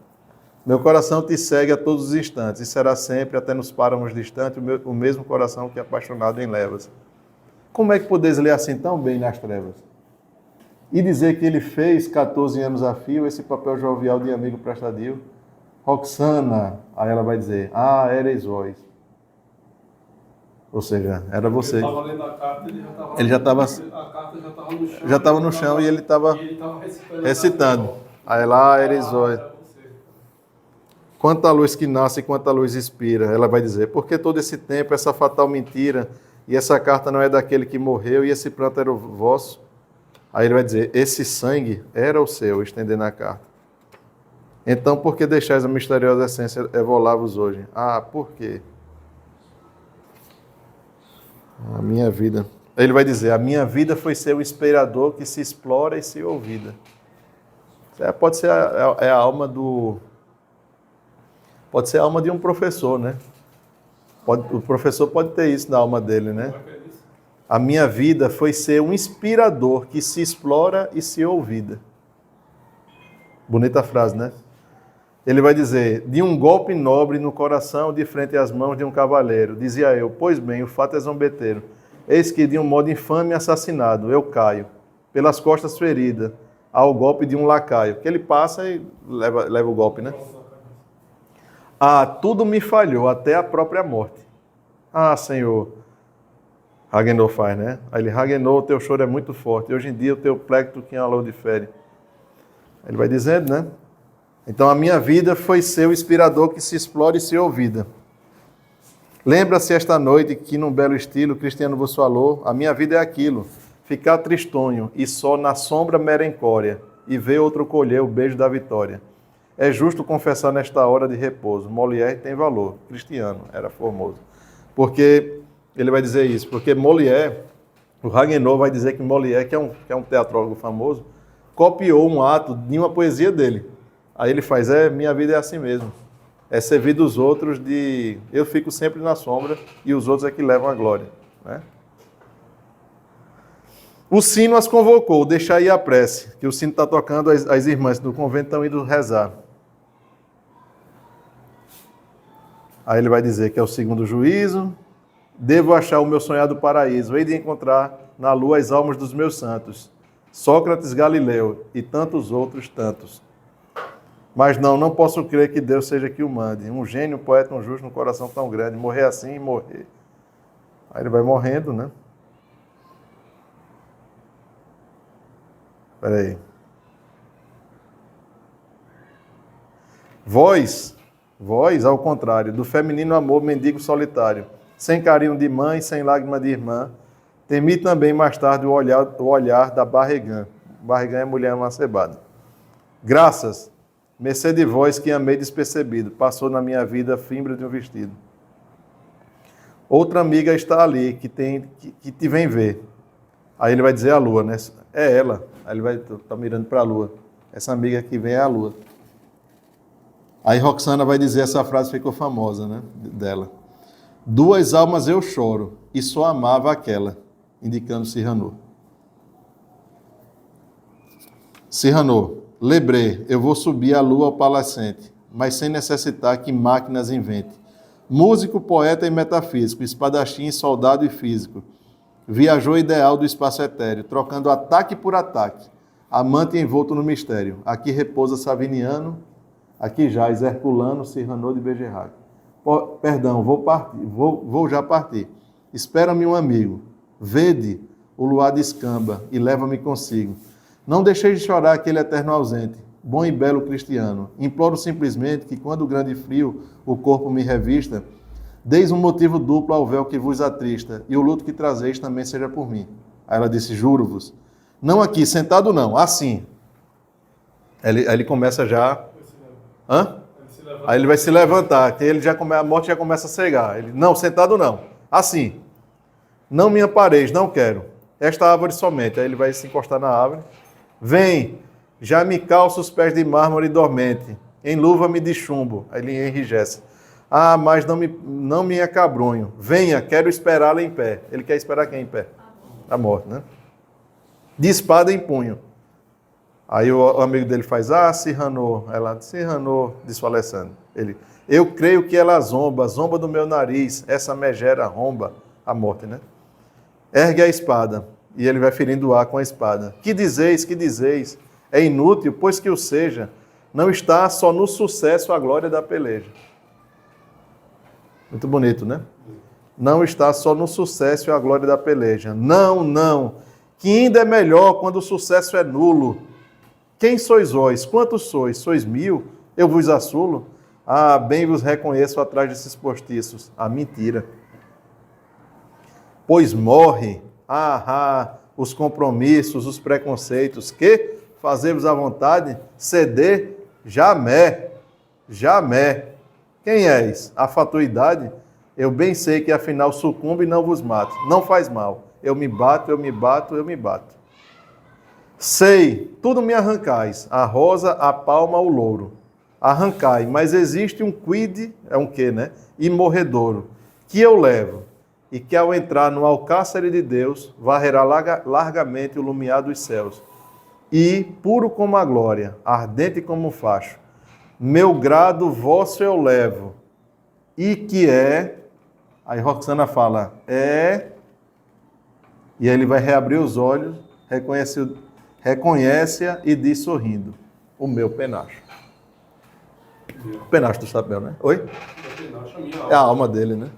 Meu coração te segue a todos os instantes, e será sempre, até nos páramos distantes, o mesmo coração que é apaixonado em levas. Como é que podeis ler assim tão bem nas trevas? E dizer que ele fez 14 anos a fio esse papel jovial de amigo prestadio? Roxana, aí ela vai dizer, ereis vós. Ou seja, era você. Ele estava lendo a carta, ele já estava. A carta já estava no chão. Já estava no chão e ele estava recitando. Aí lá, ereis vós. Quanta luz que nasce e quanta luz expira, ela vai dizer, porque todo esse tempo, essa fatal mentira, e essa carta não é daquele que morreu, e esse pranto era o vosso? Aí ele vai dizer, esse sangue era o seu, estendendo a carta. Então, por que deixais a misteriosa essência evolar-vos hoje? Por quê? A minha vida. Ele vai dizer, a minha vida foi ser o inspirador que se explora e se ouvida. Pode ser a alma do... Pode ser a alma de um professor, né? O professor pode ter isso na alma dele, né? A minha vida foi ser um inspirador que se explora e se ouvida. Bonita frase, né? Ele vai dizer, de um golpe nobre no coração, de frente às mãos de um cavaleiro. Dizia eu, pois bem, o fato é zombeteiro. Eis que de um modo infame assassinado, eu caio, pelas costas ferida, ao golpe de um lacaio. Que ele passa e leva o golpe, né? Tudo me falhou, até a própria morte. Senhor, Raguenou faz, né? Aí ele, Raguenou, o teu choro é muito forte. Hoje em dia o teu plecto que alô difere. Ele vai dizendo, né? Então a minha vida foi ser o inspirador que se explora e se ouvida. Lembra-se esta noite que num belo estilo Cristiano vos falou, a minha vida é aquilo, ficar tristonho e só na sombra merencória e ver outro colher o beijo da vitória. É justo confessar nesta hora de repouso. Molière tem valor. Cristiano era formoso. Porque, ele vai dizer isso, porque Molière, o Raguenou vai dizer que Molière, que é um teatrólogo famoso, copiou um ato de uma poesia dele. Aí ele faz, minha vida é assim mesmo. É servir dos outros de... Eu fico sempre na sombra e os outros é que levam a glória. Né? O sino as convocou, deixa aí a prece, que o sino está tocando, as irmãs do convento estão indo rezar. Aí ele vai dizer que é o segundo juízo. Devo achar o meu sonhado paraíso, hei de encontrar na lua as almas dos meus santos, Sócrates, Galileu e tantos outros tantos. Mas não posso crer que Deus seja que o mande. Um gênio, um poeta, um justo, um coração tão grande. Morrer assim e morrer. Aí ele vai morrendo, né? Espera aí. Vós, ao contrário, do feminino amor, mendigo solitário, sem carinho de mãe, sem lágrima de irmã, temi também mais tarde o olhar da barrigã. Barrigã é mulher emancebada. Graças, mercê de vós que amei despercebido, passou na minha vida a fimbra de um vestido. Outra amiga está ali, que te vem ver. Aí ele vai dizer a lua, né? É ela. Aí ele vai estar mirando para a lua. Essa amiga que vem é a lua. Aí Roxana vai dizer essa frase, ficou famosa, né? Dela. Duas almas eu choro, e só amava aquela, indicando Cyrano. Cyrano, Lebré, eu vou subir a lua ao palacente, mas sem necessitar que máquinas invente. Músico, poeta e metafísico, espadachim, soldado e físico. Viajou ideal do espaço etéreo, trocando ataque por ataque, amante envolto no mistério. Aqui repousa Saviniano, aqui jaz Herculano, Cyrano de Bergerac. Perdão, vou já partir. Espera-me um amigo. Vede, o luar descamba e leva-me consigo. Não deixeis de chorar aquele eterno ausente, bom e belo cristiano. Imploro simplesmente que quando o grande frio o corpo me revista, deis um motivo duplo ao véu que vos atrista, e o luto que trazeis também seja por mim. Aí ela disse, juro-vos. Não aqui, sentado não, assim. Aí ele começa já... Hã? Aí ele vai se levantar, que a morte já começa a cegar. Ele, não, sentado não. Assim. Não me ampareis, não quero. Esta árvore somente. Aí ele vai se encostar na árvore. Vem, já me calço os pés de mármore dormente. Enluva-me de chumbo. Aí ele enrijece. Ah, mas não me acabrunho. Venha, quero esperá-la em pé. Ele quer esperar quem em pé? A morte, né? De espada em punho. Aí o amigo dele faz, Cyrano. Ela, Cyrano, disse o Alessandro. Ele, eu creio que ela zomba do meu nariz, essa megera romba, a morte, né? Ergue a espada, e ele vai ferindo o ar com a espada. Que dizeis? É inútil, pois que o seja, não está só no sucesso a glória da peleja. Muito bonito, né? Não está só no sucesso e a glória da peleja. Não, que ainda é melhor quando o sucesso é nulo. Quem sois vós? Quantos sois? Sois 1000? Eu vos assulo? Ah, bem vos reconheço atrás desses postiços. A mentira. Pois morre, os compromissos, os preconceitos, que fazer-vos à vontade, ceder, jamais. Quem és? A fatuidade? Eu bem sei que afinal sucumbe e não vos mato. Não faz mal. Eu me bato. Sei, tudo me arrancais, a rosa, a palma, o louro. Arrancai, mas existe um quid, é um quê, né? E morredouro, que eu levo, e que ao entrar no alcácer de Deus, varrerá largamente o lumiar dos céus. E, puro como a glória, ardente como um facho, meu grado vosso eu levo, e que é... Aí Roxana fala, e aí ele vai reabrir os olhos, reconhece-a e diz sorrindo, o meu penacho. O penacho do chapéu, né? Oi? O penacho é minha alma. É a alma dele, né?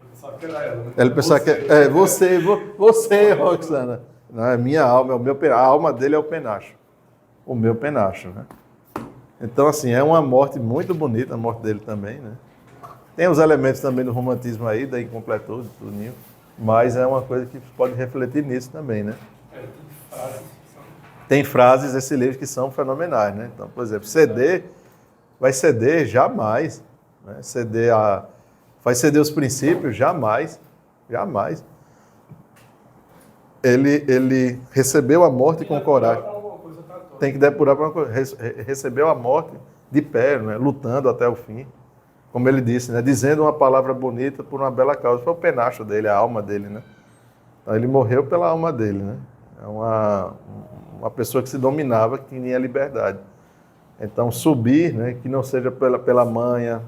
Eu pensava que era ela, né? Ele pensava que é você, Roxana. Não, é minha alma, é o meu penacho. A alma dele é o penacho. O meu penacho, né? Então, assim, é uma morte muito bonita, a morte dele também, né? Tem os elementos também do romantismo aí, da incompletude, tudo ninho, mas é uma coisa que pode refletir nisso também, né? Tem frases desse livro que são fenomenais, né? Então, por exemplo, vai ceder jamais, né? Vai ceder os princípios, jamais. Ele recebeu a morte com coragem. Alguma coisa católica. tem que depurar para uma coisa. Recebeu a morte de pé, né? Lutando até o fim. Como ele disse, né? Dizendo uma palavra bonita por uma bela causa. Foi o penacho dele, a alma dele, né? Então ele morreu pela alma dele, né? É uma pessoa que se dominava, que tinha liberdade. Então subir, né? Que não seja pela manha,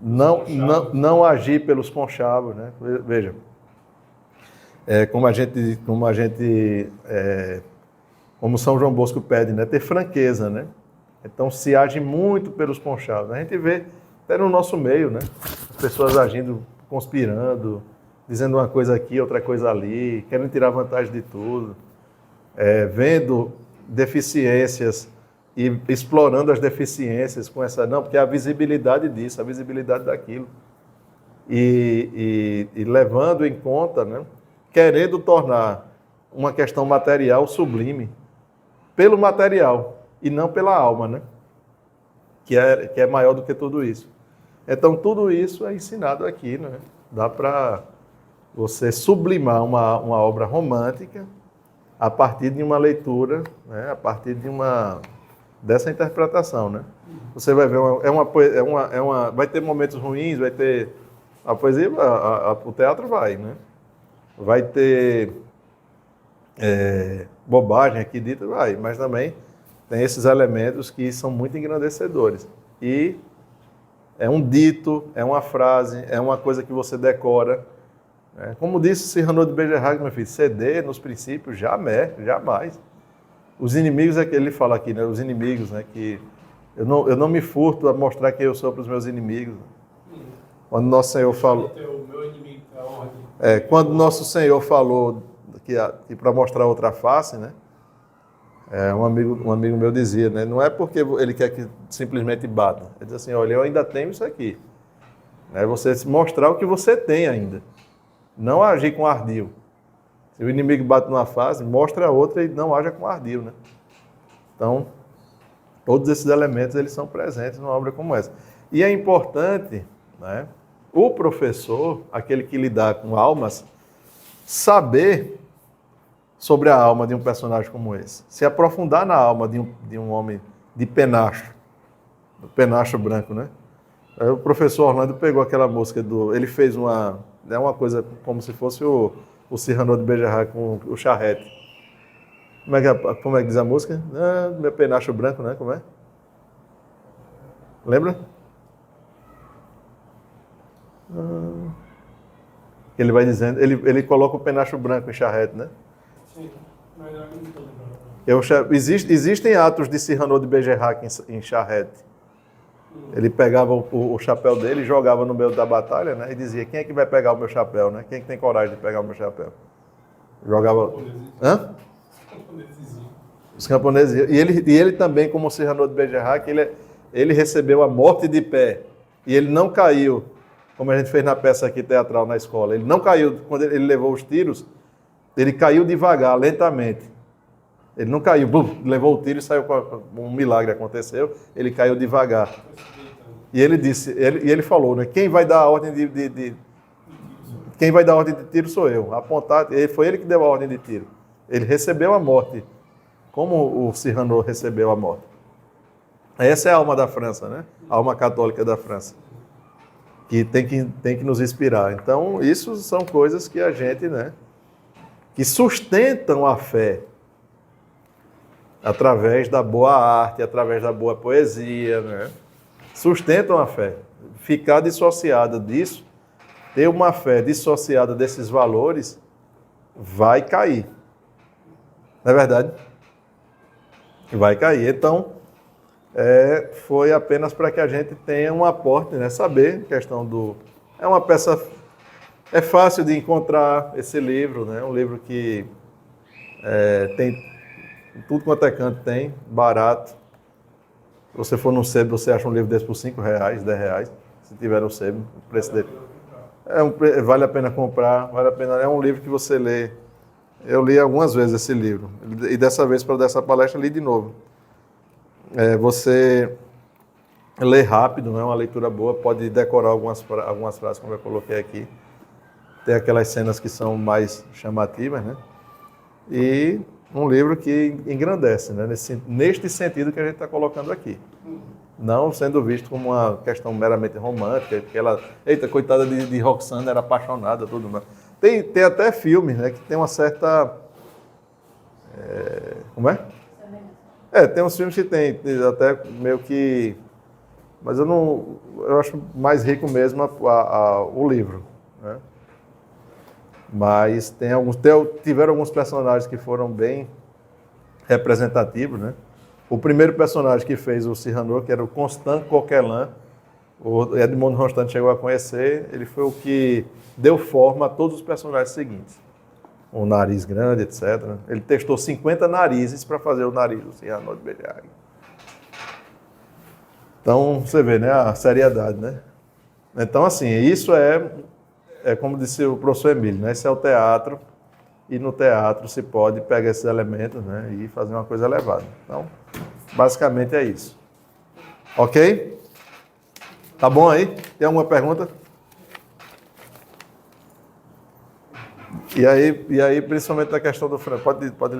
não agir pelos conchavos, né? Veja, como São João Bosco pede, né? Ter franqueza, né? Então se age muito pelos conchavos. A gente vê até no nosso meio, né? Pessoas agindo, conspirando, dizendo uma coisa aqui, outra coisa ali, querendo tirar vantagem de tudo, vendo deficiências e explorando as deficiências com essa... Não, porque a visibilidade disso, a visibilidade daquilo. E levando em conta, né? Querendo tornar uma questão material sublime pelo material e não pela alma, né? Que é maior do que tudo isso. Então, tudo isso é ensinado aqui, né? Dá para você sublimar uma obra romântica a partir de uma leitura, né? A partir dessa interpretação, né? Você vai ver, vai ter momentos ruins, vai ter a poesia, o teatro vai, né? Vai ter bobagem aqui dita, vai, mas também tem esses elementos que são muito engrandecedores. E é um dito, é uma frase, é uma coisa que você decora. Como disse Cyrano de Bergerac, meu filho, ceder nos princípios, jamais. Os inimigos, é que ele fala aqui, né? Os inimigos, né? Que eu não me furto a mostrar quem eu sou para os meus inimigos. Quando Nosso Senhor falou... quando Nosso Senhor falou que para mostrar outra face, né? Um amigo meu dizia, né? Não é porque ele quer que simplesmente bata. Ele diz assim, olha, eu ainda tenho isso aqui. É você mostrar o que você tem ainda. Não agir com ardil. Se o inimigo bate numa face, mostra a outra e não haja com ardil, né? Então, todos esses elementos eles são presentes numa obra como essa. E é importante, né, o professor, aquele que lidar com almas, saber sobre a alma de um personagem como esse. Se aprofundar na alma de um homem de penacho, do penacho branco, né? Aí o professor Orlando pegou aquela música ele fez uma coisa como se fosse o Cyrano de Bergerac com o charrete. Como é que diz a música? Meu penacho branco, né? Como é? Lembra? Ele vai dizendo, ele coloca o penacho branco em charrete, né? Sim, mas eu não estou lembrando. Existem atos de Cyrano de Bergerac em charrete. Ele pegava o chapéu dele e jogava no meio da batalha, né? E dizia, quem é que vai pegar o meu chapéu, né? Quem é que tem coragem de pegar o meu chapéu? Jogava... Hã? Os camponeses. E ele também, como o Cyrano de Bergerac, ele recebeu a morte de pé. E ele não caiu, como a gente fez na peça aqui teatral na escola. Ele não caiu, quando ele levou os tiros, ele caiu devagar, lentamente. Ele não caiu, levou o tiro e saiu, um milagre aconteceu, ele caiu devagar. E ele disse, ele falou, né? Quem vai dar a ordem quem vai dar a ordem de tiro sou eu. Foi ele que deu a ordem de tiro. Ele recebeu a morte, como o Cyrano recebeu a morte. Essa é a alma da França, né? A alma católica da França. Que tem que nos inspirar. Então, isso são coisas que a gente, né? Que sustentam a fé. Através da boa arte, através da boa poesia, né? Sustentam a fé. Ficar dissociada disso, ter uma fé dissociada desses valores, vai cair. Não é verdade? Vai cair. Então, foi apenas para que a gente tenha um aporte, né? Saber, questão do... É uma peça... É fácil de encontrar esse livro, né? Um livro que tem... Tudo quanto é canto tem, barato. Se você for no sebo, você acha um livro desse por R$5, R$10. Se tiver no sebo, o preço dele. Vale a pena comprar, vale a pena. É um livro que você lê. Eu li algumas vezes esse livro. E dessa vez, para dessa palestra, li de novo. Você lê rápido, não é uma leitura boa, pode decorar algumas frases, como eu coloquei aqui. Tem aquelas cenas que são mais chamativas, né? E um livro que engrandece, né? Neste sentido que a gente está colocando aqui. Não sendo visto como uma questão meramente romântica, porque ela, eita, coitada de Roxana, era apaixonada, tudo mais. Tem até filmes, né, que tem uma certa... como é? Tem uns filmes que tem até meio que... Mas eu acho mais rico mesmo o livro, né? Mas tiveram alguns personagens que foram bem representativos, né? O primeiro personagem que fez o Cyrano, que era o Constant Coquelin, o Edmond Rostand chegou a conhecer, ele foi o que deu forma a todos os personagens seguintes. Um nariz grande, etc. Ele testou 50 narizes para fazer o nariz do Cyrano de Bergerac. Então, você vê, né, a seriedade, né? Então, assim, isso é como disse o professor Emílio, né? Esse é o teatro, e no teatro se pode pegar esses elementos, né, e fazer uma coisa elevada. Então, basicamente é isso. Ok? Tá bom aí? Tem alguma pergunta? E aí principalmente na questão do... Pode